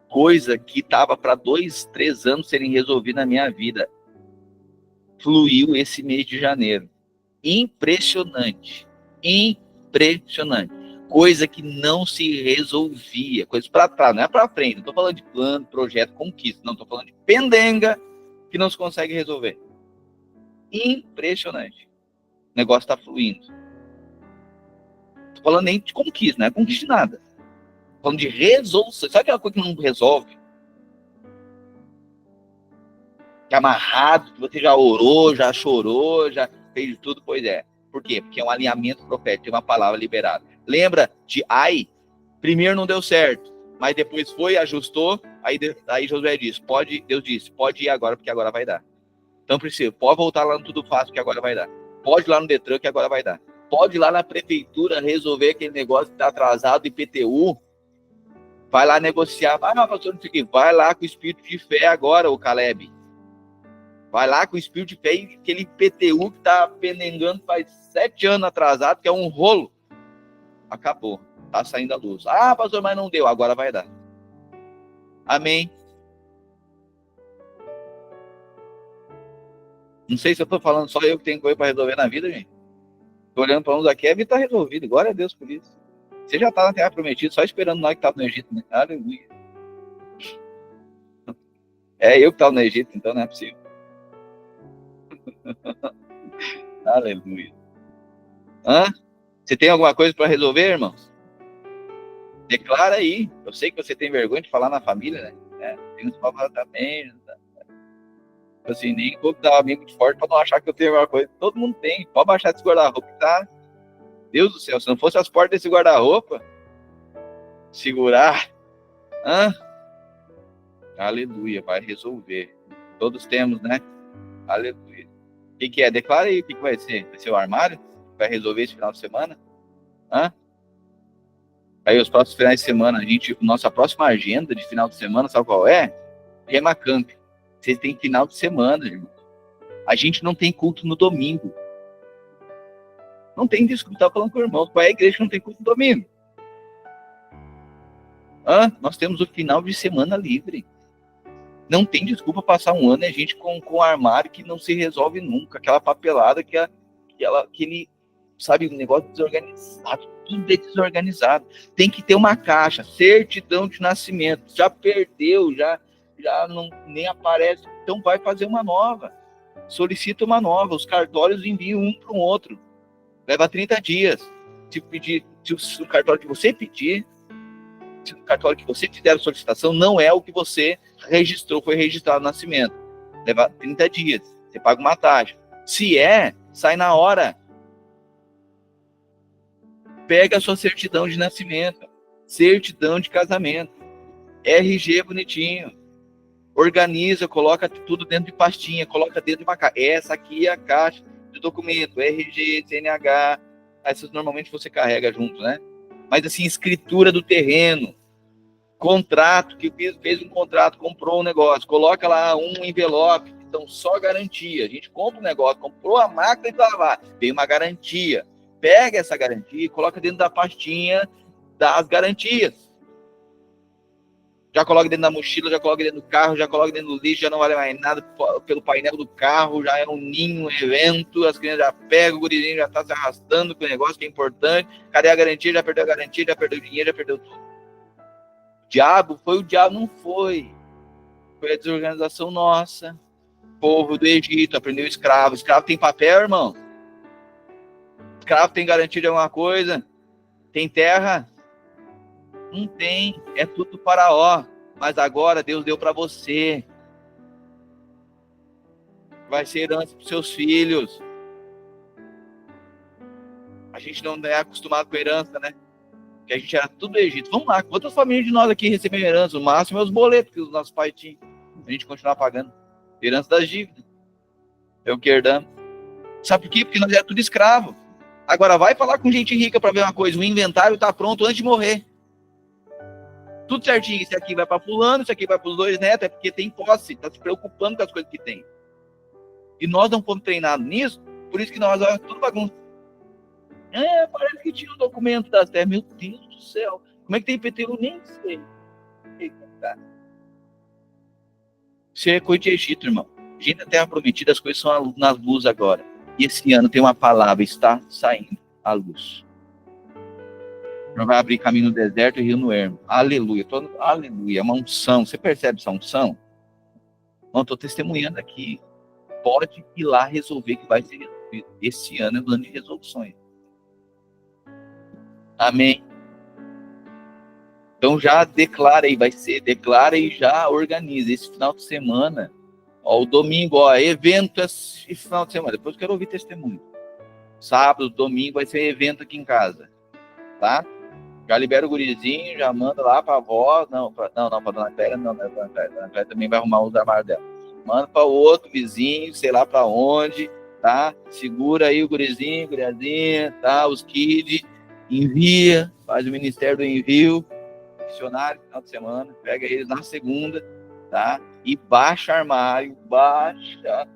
coisa que estava para 2, 3 anos serem resolvidas na minha vida, fluiu esse mês de janeiro. Impressionante. Coisa que não se resolvia. Coisa para trás, não é para frente. Não estou falando de plano, projeto, conquista. Não, estou falando de pendenga que não se consegue resolver. Impressionante. O negócio está fluindo. Estou falando nem de conquista, não é conquista de nada. Estou falando de resolução. Sabe aquela coisa que não resolve? Que é amarrado, que você já orou, já chorou, já fez tudo, pois é. Por quê? Porque é um alinhamento profético, tem uma palavra liberada. Lembra de Ai? Primeiro não deu certo, mas depois foi, ajustou, aí Josué disse, Deus disse, pode ir agora, porque agora vai dar. Então precisa, pode voltar lá no Tudo Fácil, que agora vai dar. Pode ir lá no Detran, que agora vai dar. Pode ir lá na prefeitura resolver aquele negócio que está atrasado, IPTU. Vai lá negociar. Pastor, não sei o quê. Vai lá com o espírito de fé agora, o Caleb. Vai lá com o espírito de fé e aquele IPTU que está penengando faz 7 anos atrasado, que é um rolo. Acabou. Está saindo a luz. Pastor, mas não deu. Agora vai dar. Amém. Não sei se eu estou falando só eu que tenho coisa para resolver na vida, gente. Estou olhando para uns aqui, a vida está resolvida. Glória a Deus por isso. Você já está na Terra Prometida, só esperando nós que estava no Egito. Né? Aleluia. É eu que estava no Egito, então não é possível. Aleluia. Você tem alguma coisa para resolver, irmãos? Declara aí. Eu sei que você tem vergonha de falar na família, né? Tem uns palavras também. Assim, nem vou dar um amigo de forte para não achar que eu tenho alguma coisa. Todo mundo tem. Pode baixar esse guarda-roupa que tá. Deus do céu, se não fosse as portas desse guarda-roupa, segurar. Aleluia, vai resolver. Todos temos, né? Aleluia. O que é? Declara aí o que vai ser. Vai ser o armário? Vai resolver esse final de semana? Aí os próximos finais de semana, nossa próxima agenda de final de semana, sabe qual é? Rema Camp. Vocês têm final de semana, irmão. A gente não tem culto no domingo. Não tem desculpa. Estava falando com o irmão. Qual é a igreja que não tem culto no domingo? Nós temos o final de semana livre. Não tem desculpa passar um ano e a gente com um armário que não se resolve nunca. Aquela papelada que ele, sabe, um negócio desorganizado. Tudo é desorganizado. Tem que ter uma caixa, certidão de nascimento. Já perdeu, já não, nem aparece. Então vai fazer uma nova. Solicita uma nova. Os cartórios enviam um para o outro. Leva 30 dias. Se o cartório que você pedir, se o cartório que você fizer a solicitação não é o que você registrou, foi registrado no nascimento. Leva 30 dias. Você paga uma taxa. Se sai na hora. Pega a sua certidão de nascimento, certidão de casamento, RG bonitinho, organiza, coloca tudo dentro de pastinha, coloca dentro de uma caixa. Essa aqui é a caixa de documento, RG, CNH, essas normalmente você carrega junto, né? Mas assim, escritura do terreno, contrato, que fez um contrato, comprou um negócio, coloca lá um envelope, então só garantia. A gente compra um negócio, comprou a máquina de lavar, tem uma garantia. Pega essa garantia e coloca dentro da pastinha das garantias. Já coloca dentro da mochila, já coloca dentro do carro, já coloca dentro do lixo, já não vale mais nada pelo painel do carro, já é um ninho, um evento, as crianças já pegam, o gurizinho já está se arrastando com o negócio que é importante. Cadê a garantia? Já perdeu a garantia, já perdeu o dinheiro, já perdeu tudo. O diabo não foi. Foi a desorganização nossa. Povo do Egito, aprendeu escravo. Escravo tem papel, irmão? Escravo tem garantia de alguma coisa? Tem terra? Não tem. É tudo Faraó. Mas agora Deus deu para você. Vai ser herança para os seus filhos. A gente não é acostumado com herança, né? que a gente era tudo do Egito. Vamos lá, quantas famílias de nós aqui recebem herança? O máximo é os boletos que os nossos pais tinham. A gente continuar pagando. Herança das dívidas. É o que herdamos. Sabe por quê? Porque nós era tudo escravo. Agora vai falar com gente rica para ver uma coisa. O inventário está pronto antes de morrer. Tudo certinho. Isso aqui vai para fulano, isso aqui vai para os 2 netos. É porque tem posse. Está se preocupando com as coisas que tem. E nós não fomos treinados nisso. Por isso que nós olhamos tudo bagunça. Parece que tinha um documento das terras. Meu Deus do céu. Como é que tem IPTU? Nem sei. Isso é coisa de Egito, irmão. Gente da Terra Prometida, as coisas são nas luzes agora. E esse ano tem uma palavra, está saindo a luz. Não vai abrir caminho no deserto e rio no ermo. Aleluia. Aleluia. É uma unção. Você percebe essa unção? Não, estou testemunhando aqui. Pode ir lá resolver que vai ser resolvido. Esse ano é um ano de resoluções. Amém. Então já declara aí, declara e já organiza. Esse final de semana, o domingo, evento esse final de semana. Depois eu quero ouvir testemunho. Sábado, domingo vai ser evento aqui em casa. Tá? Já libera o gurizinho, já manda lá pra avó. Não, pra dona Clélia, não, né? Dona Clélia também vai arrumar os armários dela. Manda para o outro vizinho, sei lá para onde, tá? Segura aí o gurizinho, guriazinha, tá? Os kids, envia, faz o ministério do envio, missionário, final de semana, pega eles na segunda, tá? E baixa armário, baixa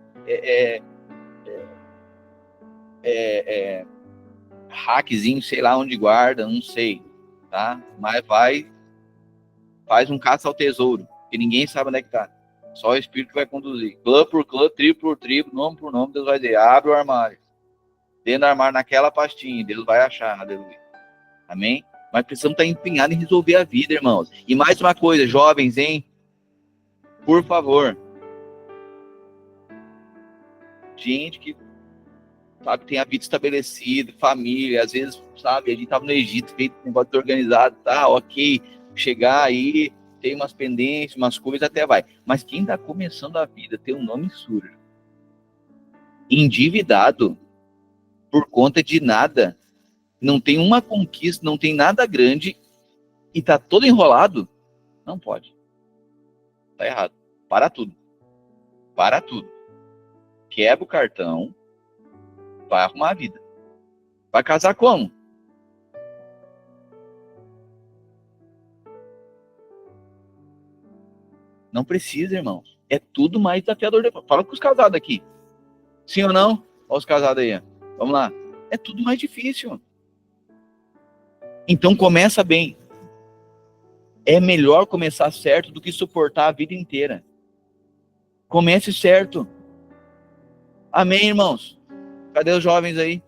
hackzinho, sei lá onde guarda, não sei, tá? Mas faz um caça ao tesouro, que ninguém sabe onde é que tá. Só o Espírito que vai conduzir. Clã por clã, tribo por tribo, nome por nome, Deus vai dizer, abre o armário. Dentro do armário, naquela pastinha, Deus vai achar, aleluia. Amém? Mas precisamos estar empenhados em resolver a vida, irmãos. E mais uma coisa, jovens, hein? Por favor. Gente que, sabe, tem a vida estabelecida, família, às vezes, sabe, a gente estava no Egito, feito um negócio organizado, tá, ok, chegar aí, tem umas pendências, umas coisas, até vai. Mas quem está começando a vida tem um nome sujo, endividado, por conta de nada, não tem uma conquista, não tem nada grande, e tá todo enrolado, não pode. Tá errado. Para tudo. Para tudo. Quebra o cartão, vai arrumar a vida. Vai casar como? Não precisa, irmãos. É tudo mais desafiador. Fala com os casados aqui. Sim ou não? Olha os casados aí. Vamos lá. É tudo mais difícil. Então começa bem. É melhor começar certo do que suportar a vida inteira. Comece certo. Amém, irmãos? Cadê os jovens aí?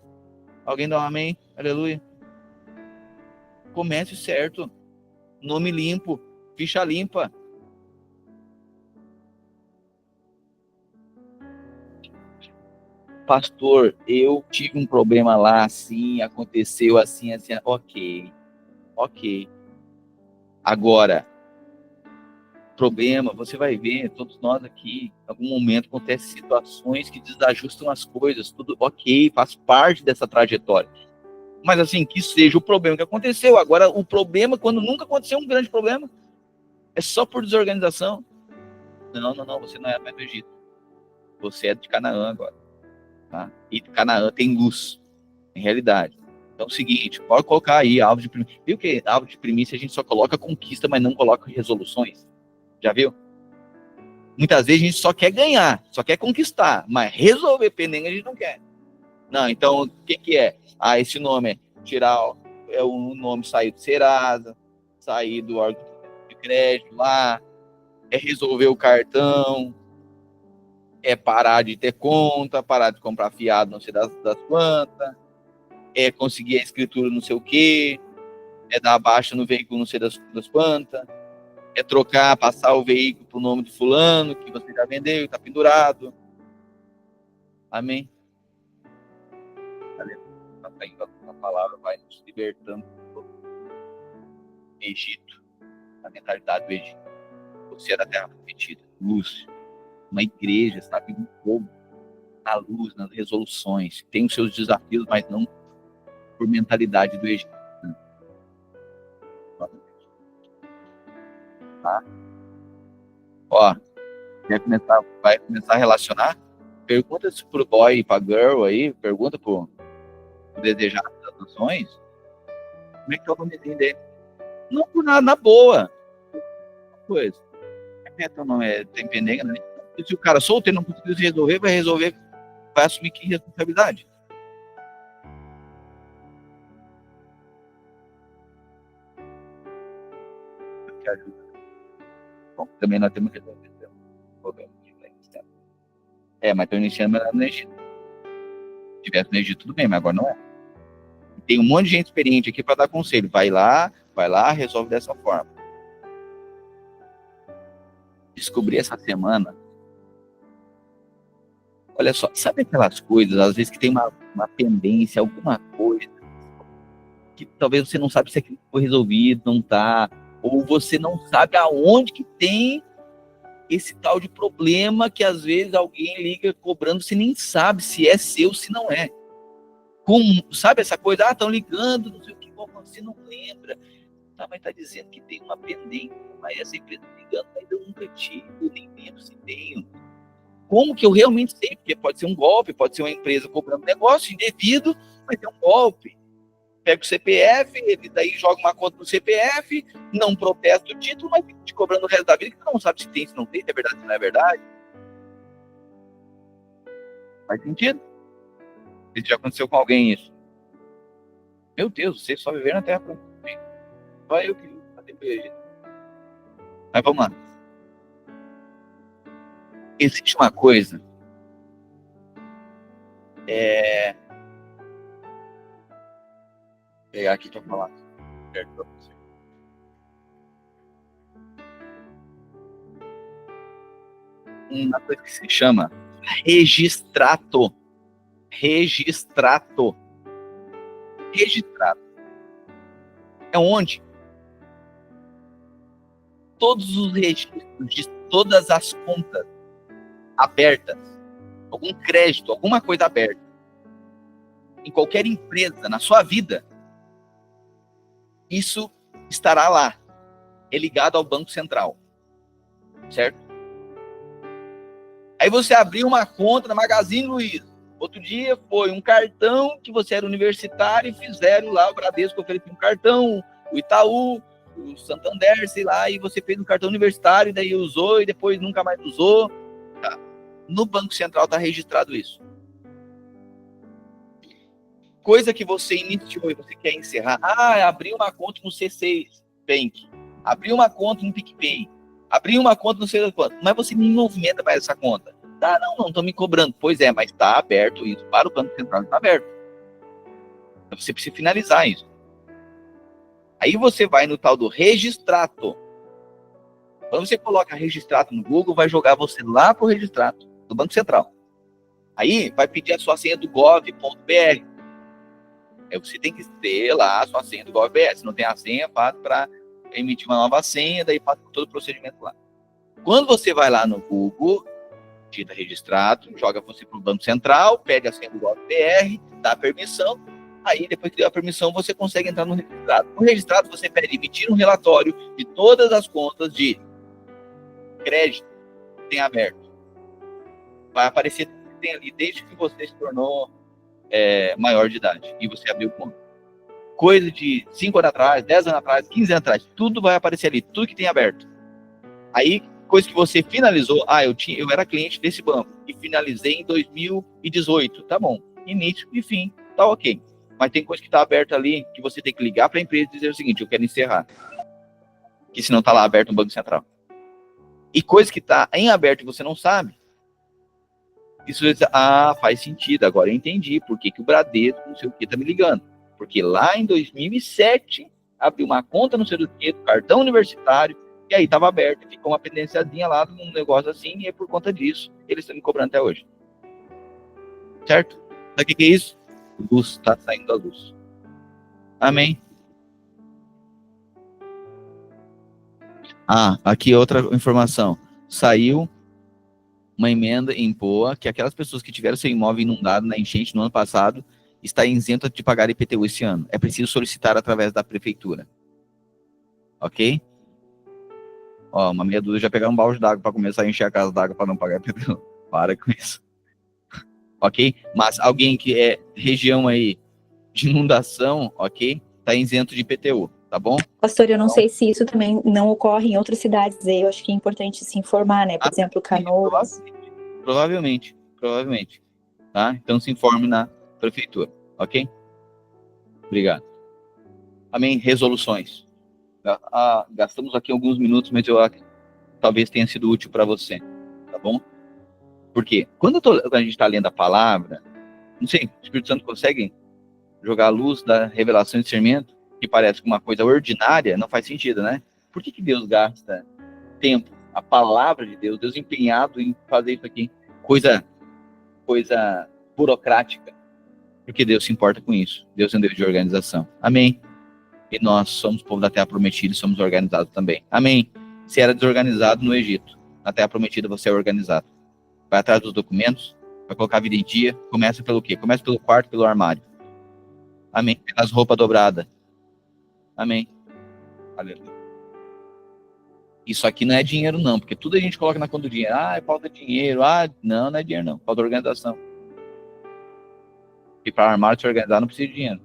Alguém dá um amém? Aleluia. Comece certo. Nome limpo. Ficha limpa. Pastor, eu tive um problema lá, assim, aconteceu assim, assim. Ok. Agora, problema, você vai ver, todos nós aqui, em algum momento acontecem situações que desajustam as coisas, tudo ok, faz parte dessa trajetória. Mas assim, que seja o problema que aconteceu. Agora, o problema, quando nunca aconteceu um grande problema, é só por desorganização. Não, você não é mais do Egito. Você é de Canaã agora. Tá? E Canaã tem luz, em realidade. Então é o seguinte, pode colocar aí alvo de primícia. Viu que alvo de primícia a gente só coloca conquista, mas não coloca resoluções? Já viu? Muitas vezes a gente só quer ganhar, só quer conquistar, mas resolver pendenga a gente não quer. Não, então o que é? Esse nome é tirar o nome sair do Serasa, sair do órgão de crédito lá, é resolver o cartão, é parar de ter conta, parar de comprar fiado, não sei das quantas, é conseguir a escritura não sei o quê, é dar baixa no veículo não sei das quantas, é trocar, passar o veículo para o nome de fulano, que você já vendeu, está pendurado. Amém? A palavra vai nos libertando do Egito, a mentalidade do Egito. Você é da Terra Prometida, luz, uma igreja, sabe, um povo, na luz, nas resoluções, tem os seus desafios, mas não por mentalidade do Egito. Tá? Ó, vai começar a relacionar? Pergunta pro boy e pra girl aí, pergunta pro desejado das nações, como é que é o nomezinho dele? Não por nada, na boa. Coisa. Então não é, tem pendenga, né? E se o cara solteiro não conseguir resolver, vai assumir que responsabilidade. Que ajuda. Bom, também nós temos que resolver o problema. Mas estão iniciando no Egito. Se tivesse no Egito, tudo bem, mas agora não é. Tem um monte de gente experiente aqui para dar conselho. Vai lá, resolve dessa forma. Descobri essa semana. Olha só, sabe aquelas coisas, às vezes que tem uma pendência, alguma coisa, que talvez você não sabe se aquilo foi resolvido, não tá, ou você não sabe aonde que tem esse tal de problema que às vezes alguém liga cobrando, você nem sabe se é seu, se não é. Como, sabe essa coisa? Estão ligando, não sei o que, você não lembra. Tá, mas tá dizendo que tem uma pendência, mas essa empresa ligando, mas eu nunca tive, nem lembro se tenho. Como que eu realmente sei? Porque pode ser um golpe, pode ser uma empresa cobrando negócio indevido, mas é um golpe. Pega o CPF, ele daí joga uma conta no CPF, não protesta o título, mas fica te cobrando o resto da vida, que não sabe se tem, se não tem, se é verdade, se não é verdade. Faz sentido? Se já aconteceu com alguém isso. Meu Deus, vocês só viveram na Terra para mim. Só eu que fazer. Mas vamos lá. Existe uma coisa. Vou pegar aqui para falar. Certo para você. Uma coisa que se chama registrato. Registrato. É onde todos os registros de todas as contas abertas, algum crédito, alguma coisa aberta, em qualquer empresa, na sua vida, isso estará lá. É ligado ao Banco Central. Certo? Aí você abriu uma conta na Magazine Luiza. Outro dia foi um cartão que você era universitário e fizeram lá, o Bradesco ofereceu um cartão, o Itaú, o Santander, sei lá, e você fez um cartão universitário, daí usou e depois nunca mais usou. Tá. No Banco Central está registrado isso. Coisa que você iniciou e você quer encerrar. Abri uma conta no C6 Bank, abri uma conta no PicPay, abri uma conta no sei lá quanto, mas você nem movimenta mais essa conta. Tá, não estão me cobrando. Pois é, mas está aberto isso para o Banco Central, está aberto. Então você precisa finalizar isso. Aí você vai no tal do registrato. Quando você coloca registrato no Google, vai jogar você lá para o registrato do Banco Central. Aí vai pedir a sua senha do gov.br. Aí você tem que ter lá a sua senha do gov.br. Se não tem a senha, faz para emitir uma nova senha, daí faz todo o procedimento lá. Quando você vai lá no Google, digita registrado, joga você para o Banco Central, pede a senha do gov.br, dá a permissão, aí depois que deu a permissão, você consegue entrar no registrado. No registrado, você pede emitir um relatório de todas as contas de crédito que tem aberto. Vai aparecer tudo que tem ali, desde que você se tornou maior de idade e você abriu conta. Coisa de 5 anos atrás, 10 anos atrás, 15 anos atrás, tudo vai aparecer ali, tudo que tem aberto. Aí, coisa que você finalizou, eu era cliente desse banco e finalizei em 2018, tá bom, início e fim, tá ok. Mas tem coisa que tá aberta ali, que você tem que ligar para a empresa e dizer o seguinte, eu quero encerrar. Que senão tá lá aberto no Banco Central. E coisa que tá em aberto e você não sabe, isso faz sentido, agora eu entendi por que o Bradesco, não sei o que, tá me ligando. Porque lá em 2007, abriu uma conta no sei do que, cartão universitário, e aí estava aberto, e ficou uma pendenciazinha lá num negócio assim, e é por conta disso, eles estão me cobrando até hoje. Certo? Sabe o que é isso? Luz, está saindo a luz. Amém? Aqui outra informação. Saiu uma emenda em POA que aquelas pessoas que tiveram seu imóvel inundado na enchente no ano passado está isento de pagar IPTU esse ano. É preciso solicitar através da prefeitura. Ok? Ó, uma meia dúzia já pegar um balde d'água para começar a encher a casa d'água para não pagar IPTU. Para com isso. Ok? Mas alguém que é região aí de inundação, ok? Tá isento de IPTU, tá bom? Pastor, eu não sei se isso também não ocorre em outras cidades. Eu acho que é importante se informar, né? Por exemplo, Canoas. Provavelmente. Tá? Então se informe na prefeitura, ok? Obrigado. Amém? Resoluções. Gastamos aqui alguns minutos, mas eu acho que talvez tenha sido útil para você, tá bom? Porque quando a gente está lendo a palavra, não sei, o Espírito Santo consegue jogar a luz da revelação e discernimento, que parece uma coisa ordinária, não faz sentido, né? Por que Deus gasta tempo, a palavra de Deus, Deus empenhado em fazer isso aqui? Coisa burocrática. Porque Deus se importa com isso. Deus é um Deus de organização. Amém? E nós somos povo da Terra Prometida e somos organizados também. Amém? Se era desorganizado no Egito, na Terra Prometida você é organizado. Vai atrás dos documentos, vai colocar a vida em dia. Começa pelo quê? Começa pelo quarto, pelo armário. Amém? Pelas roupas dobradas. Amém? Aleluia. Isso aqui não é dinheiro não, porque tudo a gente coloca na conta do dinheiro. Ah, falta dinheiro. Ah, não é dinheiro não. Falta organização. E para armário se organizar não precisa de dinheiro.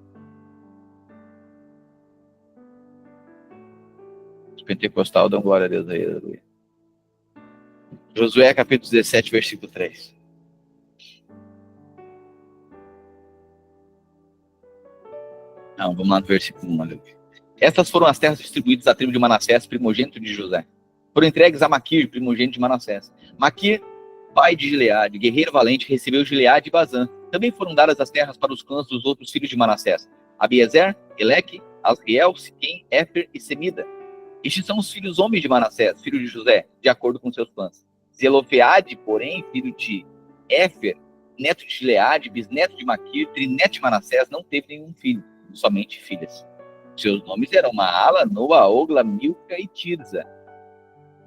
Os pentecostais dão glória a Deus aí. Aleluia. Josué capítulo 17, versículo 3. Não, vamos lá no versículo 1. Aleluia. Estas foram as terras distribuídas à tribo de Manassés, primogênito de José. Foram entregues a Maquir, primogênito de Manassés. Maquir, pai de Gileade, guerreiro valente, recebeu Gileade e Bazã. Também foram dadas as terras para os clãs dos outros filhos de Manassés: Abiezer, Eleque, Asriel, Siquém, Éfer e Semida. Estes são os filhos homens de Manassés, filho de José, de acordo com seus clãs. Zelofeade, porém, filho de Éfer, neto de Gileade, bisneto de Maquir, trineto de Manassés, não teve nenhum filho, somente filhas. Seus nomes eram Maala, Noa, Ogla, Milca e Tirza.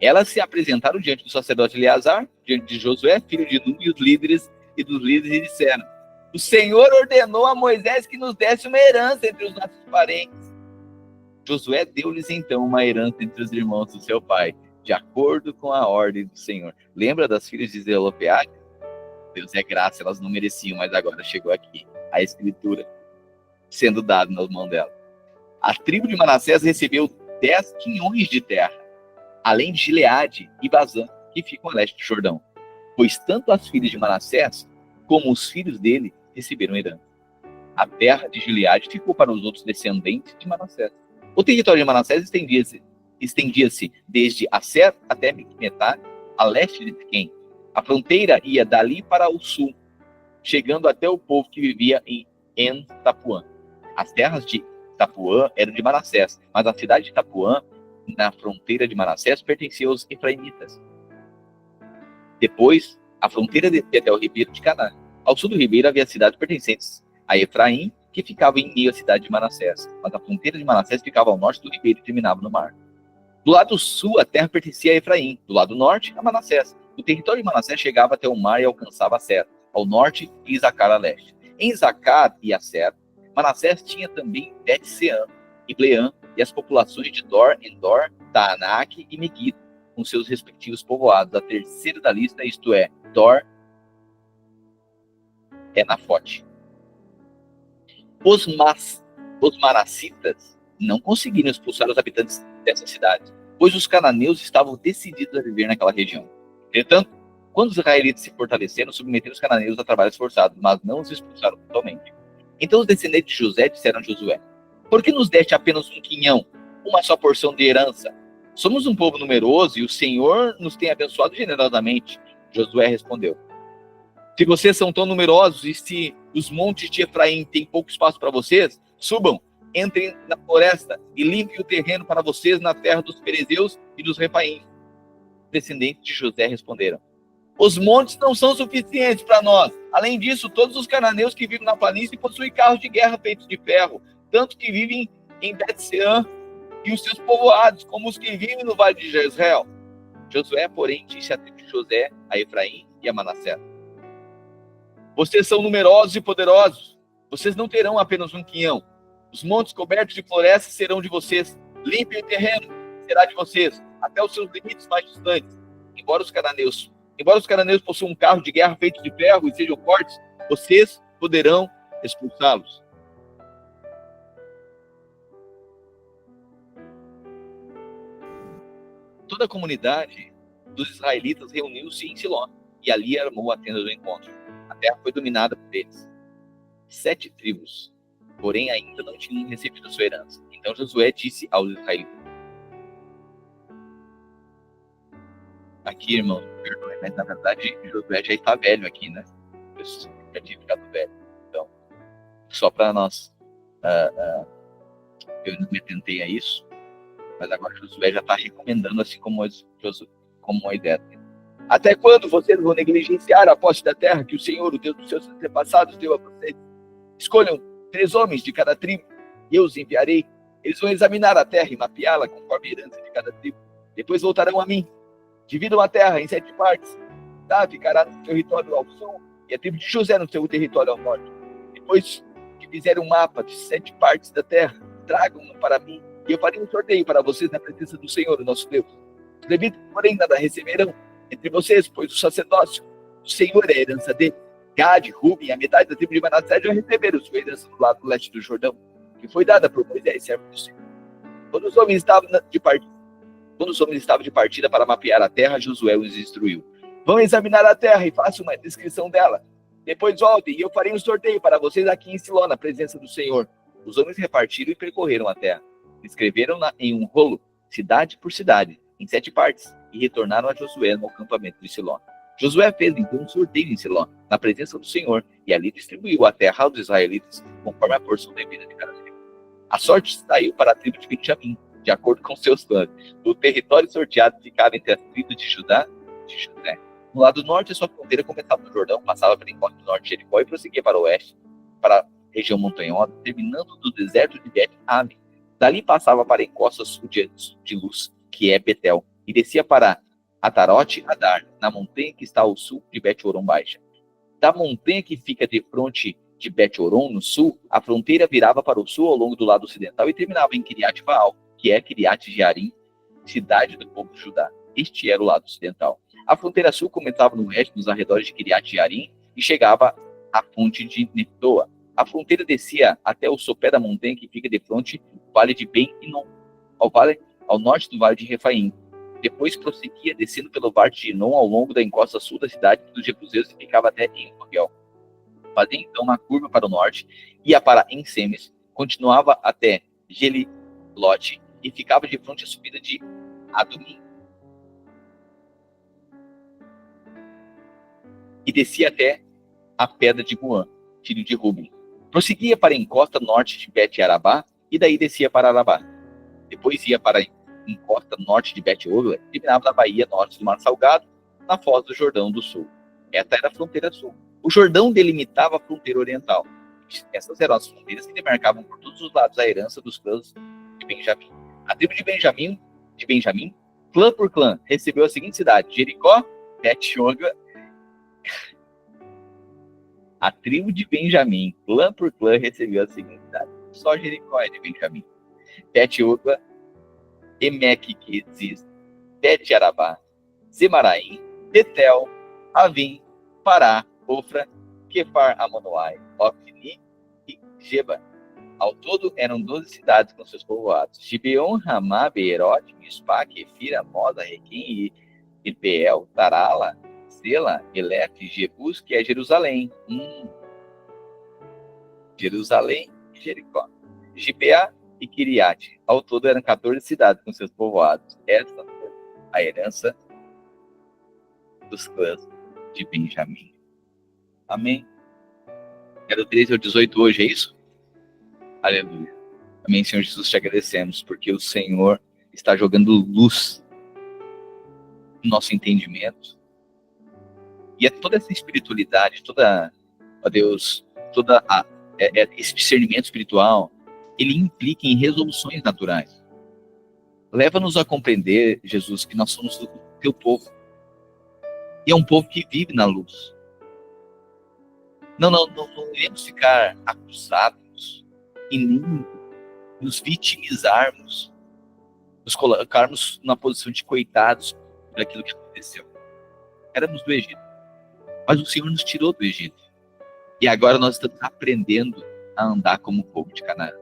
Elas se apresentaram diante do sacerdote Eleazar, diante de Josué, filho de Nun, e os líderes e dos líderes, e disseram: o Senhor ordenou a Moisés que nos desse uma herança entre os nossos parentes. Josué deu-lhes então uma herança entre os irmãos do seu pai, de acordo com a ordem do Senhor. Lembra das filhas de Zelofeade? Deus é graça, elas não mereciam, mas agora chegou aqui a escritura sendo dada nas mãos delas. A tribo de Manassés recebeu 10 quinhões de terra, além de Gileade e Bazã, que ficam a leste do Jordão. Pois tanto as filhas de Manassés, como os filhos dele, receberam herança. A terra de Gileade ficou para os outros descendentes de Manassés. O território de Manassés estendia-se desde Aser até Micmetá, a leste de Siquém. A fronteira ia dali para o sul, chegando até o povo que vivia em En-Tapuã. As terras de Tapuã eram de Manassés, mas a cidade de Tapuã, na fronteira de Manassés, pertencia aos efraimitas. Depois, a fronteira descia até o ribeiro de Canaã. Ao sul do ribeiro havia cidades pertencentes a Efraim, que ficava em meio à cidade de Manassés, mas a fronteira de Manassés ficava ao norte do ribeiro e terminava no mar. Do lado sul, a terra pertencia a Efraim, do lado norte, a Manassés. O território de Manassés chegava até o mar e alcançava Aser, ao norte, e Isacar a leste. Em Isacar e Aser, Manassés tinha também Bet-Sean e Bleã, e as populações de Dor, Endor, Taanac e Megiddo, com seus respectivos povoados. A terceira da lista, isto é, Dor, é Nafote. Os manassitas não conseguiram expulsar os habitantes dessas cidades, pois os cananeus estavam decididos a viver naquela região. Entretanto, quando os israelitas se fortaleceram, submeteram os cananeus a trabalhos forçados, mas não os expulsaram totalmente. Então os descendentes de José disseram a Josué: por que nos deste apenas um quinhão, uma só porção de herança? Somos um povo numeroso e o Senhor nos tem abençoado generosamente. Josué respondeu: se vocês são tão numerosos e se os montes de Efraim têm pouco espaço para vocês, subam, entrem na floresta e limpem o terreno para vocês na terra dos Perezeus e dos Refaíns. Os descendentes de José responderam: os montes não são suficientes para nós. Além disso, todos os cananeus que vivem na planície possuem carros de guerra feitos de ferro, tanto que vivem em Bet-Sean e os seus povoados, como os que vivem no vale de Jezreel. Josué, porém, disse a tribo de José, a Efraim e a Manassés: vocês são numerosos e poderosos. Vocês não terão apenas um quinhão. Os montes cobertos de florestas serão de vocês. Limpem o terreno, será de vocês. até os seus limites mais distantes. Embora os cananeus possuam um carro de guerra feito de ferro e sejam fortes, vocês poderão expulsá-los. Toda a comunidade dos israelitas reuniu-se em Siló e ali armou a tenda do encontro. A terra foi dominada por eles. 7 tribos, porém, ainda não tinham recebido sua herança. Então Josué disse aos israelitas: aqui, irmão, perdoe, mas na verdade Josué já está velho aqui, né? Eu já tinha ficado velho. Então, só para nós, eu não me atentei a isso, mas agora Josué já está recomendando, assim como a ideia dele. Até quando vocês vão negligenciar a posse da terra que o Senhor, o Deus dos seus antepassados, deu a vocês? Escolham 3 homens de cada tribo e eu os enviarei. Eles vão examinar a terra e mapeá-la conforme a herança de cada tribo. Depois voltarão a mim. Dividam a terra em 7 partes. Tá, ficará no território ao sul e a tribo de José no seu território ao norte. Depois que fizerem um mapa de 7 partes da terra, tragam-no para mim e eu farei um sorteio para vocês na presença do Senhor, o nosso Deus. Os levitas, porém, nada receberão entre vocês, pois o sacerdócio do Senhor é a herança dele. Gade, Ruben, a metade da tribo de Manassés já receberam sua herança do lado leste do Jordão, que foi dada por Moisés, servo do Senhor. Quando os homens estavam de partida para mapear a terra, Josué os instruiu: vão examinar a terra e façam uma descrição dela. Depois voltem e eu farei um sorteio para vocês aqui em Siló, na presença do Senhor. Os homens repartiram e percorreram a terra. Escreveram-na em um rolo, cidade por cidade, em 7 partes, e retornaram a Josué no acampamento de Siló. Josué fez então um sorteio em Siló, na presença do Senhor, e ali distribuiu a terra aos israelitas, conforme a porção devida de cada tribo. A sorte saiu para a tribo de Benjamim, de acordo com seus clãs. O território sorteado ficava entre as tribos de Judá e de José. No lado norte, a sua fronteira começava no Jordão, passava pela encosta do norte de Jericó e prosseguia para o oeste, para a região montanhosa, terminando no deserto de Bet-Ave. Dali passava para a encosta sul de Luz, que é Betel, e descia para Atarote Adar, na montanha que está ao sul de Bet-Horon Baixa. Da montanha que fica de fronte de Bet-Horon, no sul, a fronteira virava para o sul ao longo do lado ocidental e terminava em Kiriat Baal, que é Kiriat Jearim, cidade do povo de Judá. Este era o lado ocidental. A fronteira sul começava no oeste, nos arredores de Kiriat Jearim, e chegava à fonte de Neftoa. A fronteira descia até o sopé da montanha que fica de fronte ao vale de Ben-Hinom, ao norte do vale de Refaim. Depois prosseguia descendo pelo vale de Hinom ao longo da encosta sul da cidade dos Jebuseus e ficava até em Rogel. Fazia então uma curva para o norte, ia para Ensemes, continuava até Gelilote e ficava de frente à subida de Adumim. E descia até a pedra de Guã, filho de Ruben. Prosseguia para a encosta norte de Bet-Arabá e daí descia para Arabá. Depois ia para a encosta norte de Bet-Ogla e terminava na baía norte do Mar Salgado, na foz do Jordão do Sul. Esta era a fronteira sul. O Jordão delimitava a fronteira oriental. Essas eram as fronteiras que demarcavam por todos os lados a herança dos clãs de Benjamim. A tribo de Benjamim, clã por clã, recebeu a seguinte cidade: Jericó, Bet-Ogla. A tribo de Benjamim, clã por clã, recebeu a seguinte cidade: só Jericó é de Benjamim. Bet-Ogla, Emek-Queziz, Bet-Arabá, Zemaraim, Betel, Avim, Pará, Ofra, Kefar Amonoai, Ofni e Geba. Ao todo eram 12 cidades com seus povoados: Gibeon, Ramá, Beerote, Mispá, Kefira, Moza, Requim, Irpeel, Tarala, Sela, Elef, Jebus, que é Jerusalém. Jerusalém e Jericó. Gibeá e Kiriate. Ao todo eram 14 cidades com seus povoados. Esta foi a herança dos clãs de Benjamim. Amém? É do 13 ao 18 hoje, é isso? Aleluia. Amém, Senhor Jesus, te agradecemos, porque o Senhor está jogando luz no nosso entendimento. E é toda essa espiritualidade, ó Deus, esse discernimento espiritual, ele implica em resoluções naturais. Leva-nos a compreender, Jesus, que nós somos o teu povo. E é um povo que vive na luz. Não iremos ficar acusados e nem nos vitimizarmos nos colocarmos na posição de coitados por aquilo que aconteceu. Éramos do Egito, mas o Senhor nos tirou do Egito. E agora nós estamos aprendendo a andar como o povo de Canaã.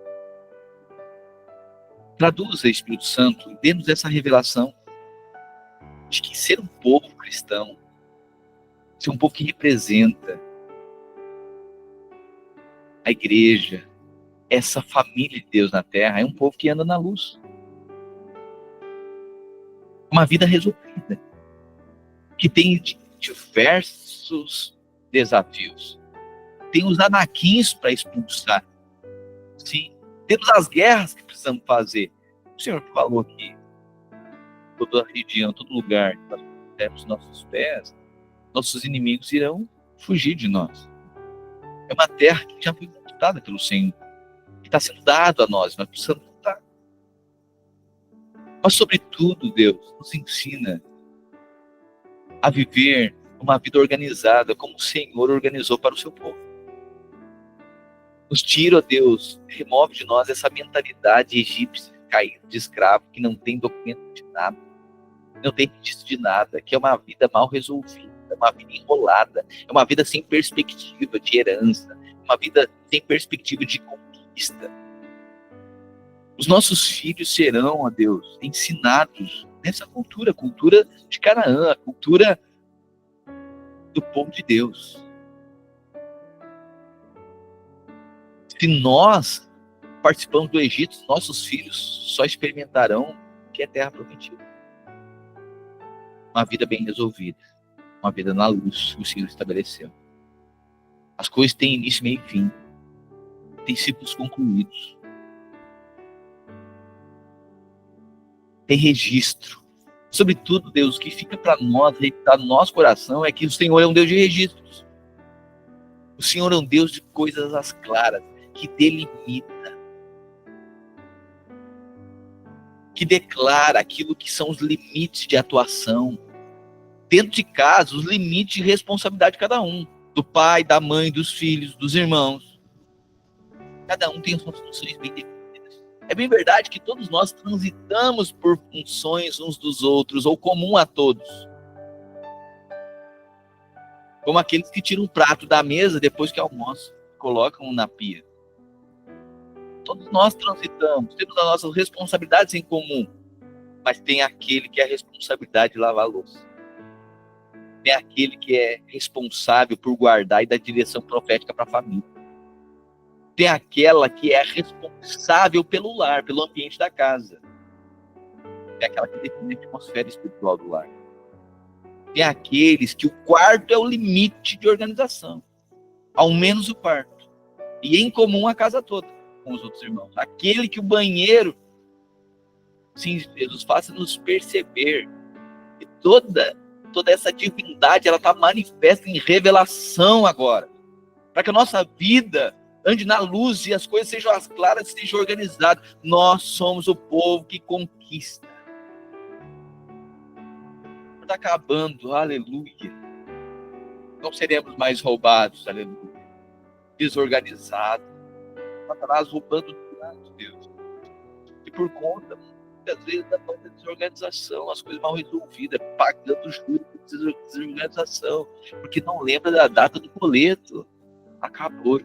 Traduza, Espírito Santo, e dê-nos essa revelação de que ser um povo cristão, ser um povo que representa a igreja, essa família de Deus na terra, é um povo que anda na luz. Uma vida resolvida, que tem diversos desafios. Tem os anaquins para expulsar. Sim, temos as guerras que precisamos fazer. O Senhor falou que toda a região, todo lugar que nós pusermos nossos pés, nossos inimigos irão fugir de nós. É uma terra que já foi conquistada pelo Senhor, que está sendo dado a nós precisamos lutar. Mas, sobretudo, Deus nos ensina a viver uma vida organizada, como o Senhor organizou para o seu povo. Nos tira, ó Deus, remove de nós essa mentalidade egípcia, caída de escravo, que não tem documento de nada, não tem registro de nada, que é uma vida mal resolvida, é uma vida enrolada, é uma vida sem perspectiva de herança, uma vida sem perspectiva de conquista. Os nossos filhos serão, ó Deus, ensinados nessa cultura de Canaã, a cultura do povo de Deus. Se nós participamos do Egito, nossos filhos só experimentarão o que é terra prometida. Uma vida bem resolvida, uma vida na luz que o Senhor estabeleceu. As coisas têm início, meio e fim, têm ciclos concluídos, tem registro. Sobretudo, Deus, o que fica para nós, está no nosso coração, é que o Senhor é um Deus de registros. O Senhor é um Deus de coisas às claras, que delimita, que declara aquilo que são os limites de atuação. Dentro de casa, os limites de responsabilidade de cada um. Do pai, da mãe, dos filhos, dos irmãos. Cada um tem as suas funções bem definidas. É bem verdade que todos nós transitamos por funções uns dos outros, ou comum a todos. Como aqueles que tiram um prato da mesa depois que almoçam, colocam na pia. Todos nós transitamos, temos as nossas responsabilidades em comum, mas tem aquele que é a responsabilidade de lavar a louça. Tem aquele que é responsável por guardar e dar direção profética para a família. Tem aquela que é responsável pelo lar, pelo ambiente da casa. Tem aquela que define a atmosfera espiritual do lar. Tem aqueles que o quarto é o limite de organização, ao menos o quarto, e em comum a casa toda com os outros irmãos. Aquele que o banheiro, sim, Jesus, faça-nos perceber que toda essa divindade, ela está manifesta em revelação agora, para que a nossa vida ande na luz e as coisas sejam as claras, sejam organizadas. Nós somos o povo que conquista. Está acabando, aleluia. Não seremos mais roubados, aleluia. Desorganizados. Satanás roubando tudo, Deus. E por conta, muitas vezes, da falta de desorganização, as coisas mal resolvidas, pagando juros por desorganização, porque não lembra da data do boleto. Acabou.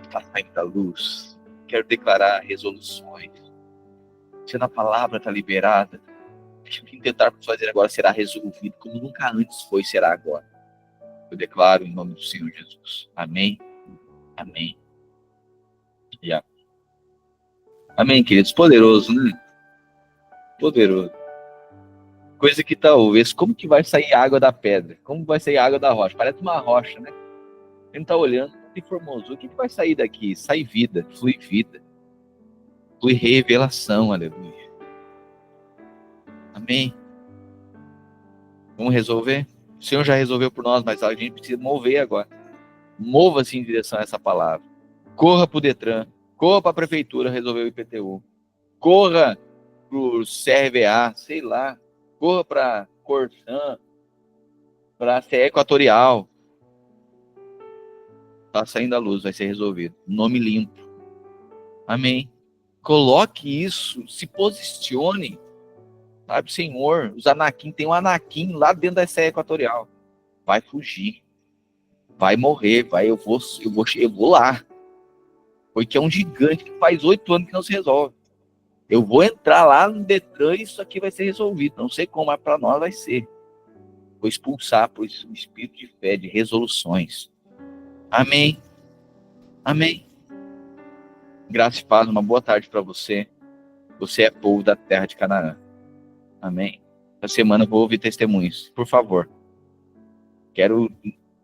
Está saindo da luz. Quero declarar resoluções. Se a palavra está liberada, o que tentarmos fazer agora será resolvido, como nunca antes foi, será agora. Eu declaro em nome do Senhor Jesus. Amém. Amém. Yeah. Amém, queridos. Poderoso, né? Poderoso. Coisa que talvez, como que vai sair água da pedra? Como vai sair água da rocha? Parece uma rocha, né? Ele está olhando e formosou. O que vai sair daqui? Sai vida, flui vida. Flui revelação, aleluia. Amém. Vamos resolver? O Senhor já resolveu por nós, mas a gente precisa mover agora. Mova-se em direção a essa palavra. Corra para o Detran. Corra para a prefeitura resolver o IPTU. Corra para o CRVA, sei lá. Corra para Corsan, para a CE Equatorial. Está saindo a luz, vai ser resolvido. Nome limpo. Amém. Coloque isso, se posicione, sabe, Senhor, os Anakin, tem um Anakin lá dentro da Serra Equatorial. Vai fugir, vai morrer, eu vou lá. Porque é um gigante que faz 8 anos que não se resolve. Eu vou entrar lá no Detran e isso aqui vai ser resolvido. Não sei como, mas para nós vai ser. Vou expulsar por isso, o espírito de fé, de resoluções. Amém. Amém. Graça e paz, uma boa tarde para você. Você é povo da terra de Canaã. Amém. Essa semana eu vou ouvir testemunhos. Por favor. Quero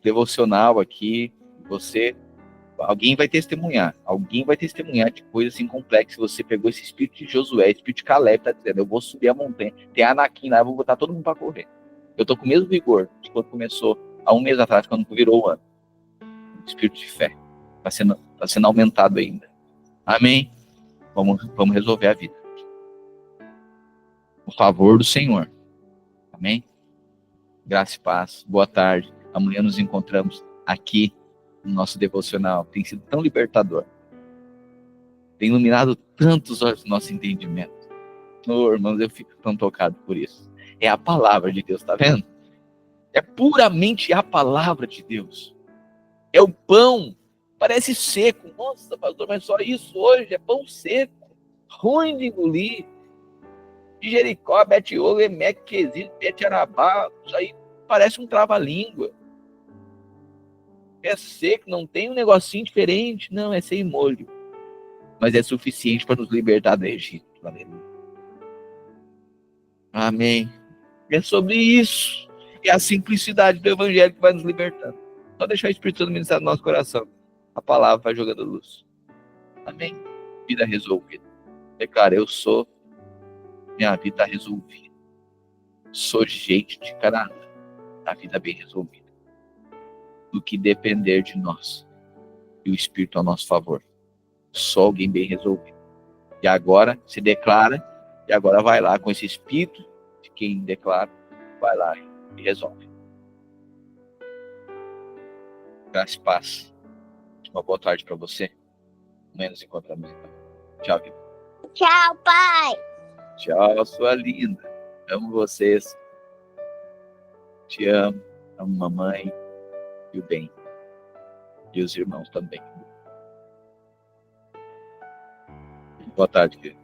devocional aqui. Alguém vai testemunhar de coisa assim complexa. Você pegou esse espírito de Josué, espírito de Caleb, tá dizendo, eu vou subir a montanha, tem Anakin lá, eu vou botar todo mundo para correr. Eu tô com o mesmo vigor de quando começou, há 1 mês atrás, quando virou o ano. Espírito de fé. Tá sendo aumentado ainda. Amém? Vamos resolver a vida. O favor do Senhor. Amém? Graça e paz. Boa tarde. Amanhã nos encontramos aqui no nosso devocional. Tem sido tão libertador. Tem iluminado tantos olhos do nosso entendimento. Oh, irmãos, eu fico tão tocado por isso. É a palavra de Deus, tá vendo? É puramente a palavra de Deus. É o pão. Parece seco. Nossa, pastor, mas só isso hoje? É pão seco. Ruim de engolir. De Jericó, Betiolo, Emeque, Quesito, Betiarabá. Isso aí parece um trava-língua. É seco, não tem um negocinho diferente. Não, é sem molho. Mas é suficiente para nos libertar do Egito. Aleluia. Amém. É sobre isso. É a simplicidade do evangelho que vai nos libertando. Só deixar o Espírito Santo ministrar no nosso coração. A palavra vai jogando luz. Amém. Vida resolvida. Declara, minha vida resolvida. Sou gente de Canaã. A vida bem resolvida. Do que depender de nós. E o Espírito a nosso favor. Só alguém bem resolvido. E agora se declara. E agora vai lá com esse Espírito de quem declara. Vai lá e resolve. Graça e paz. Uma boa tarde para você. Amanhã nos encontramos então. Tchau, vida. Tchau, pai. Tchau, sua linda. Amo vocês. Te amo. Amo mamãe. E o bem. E os irmãos também. Boa tarde, querido.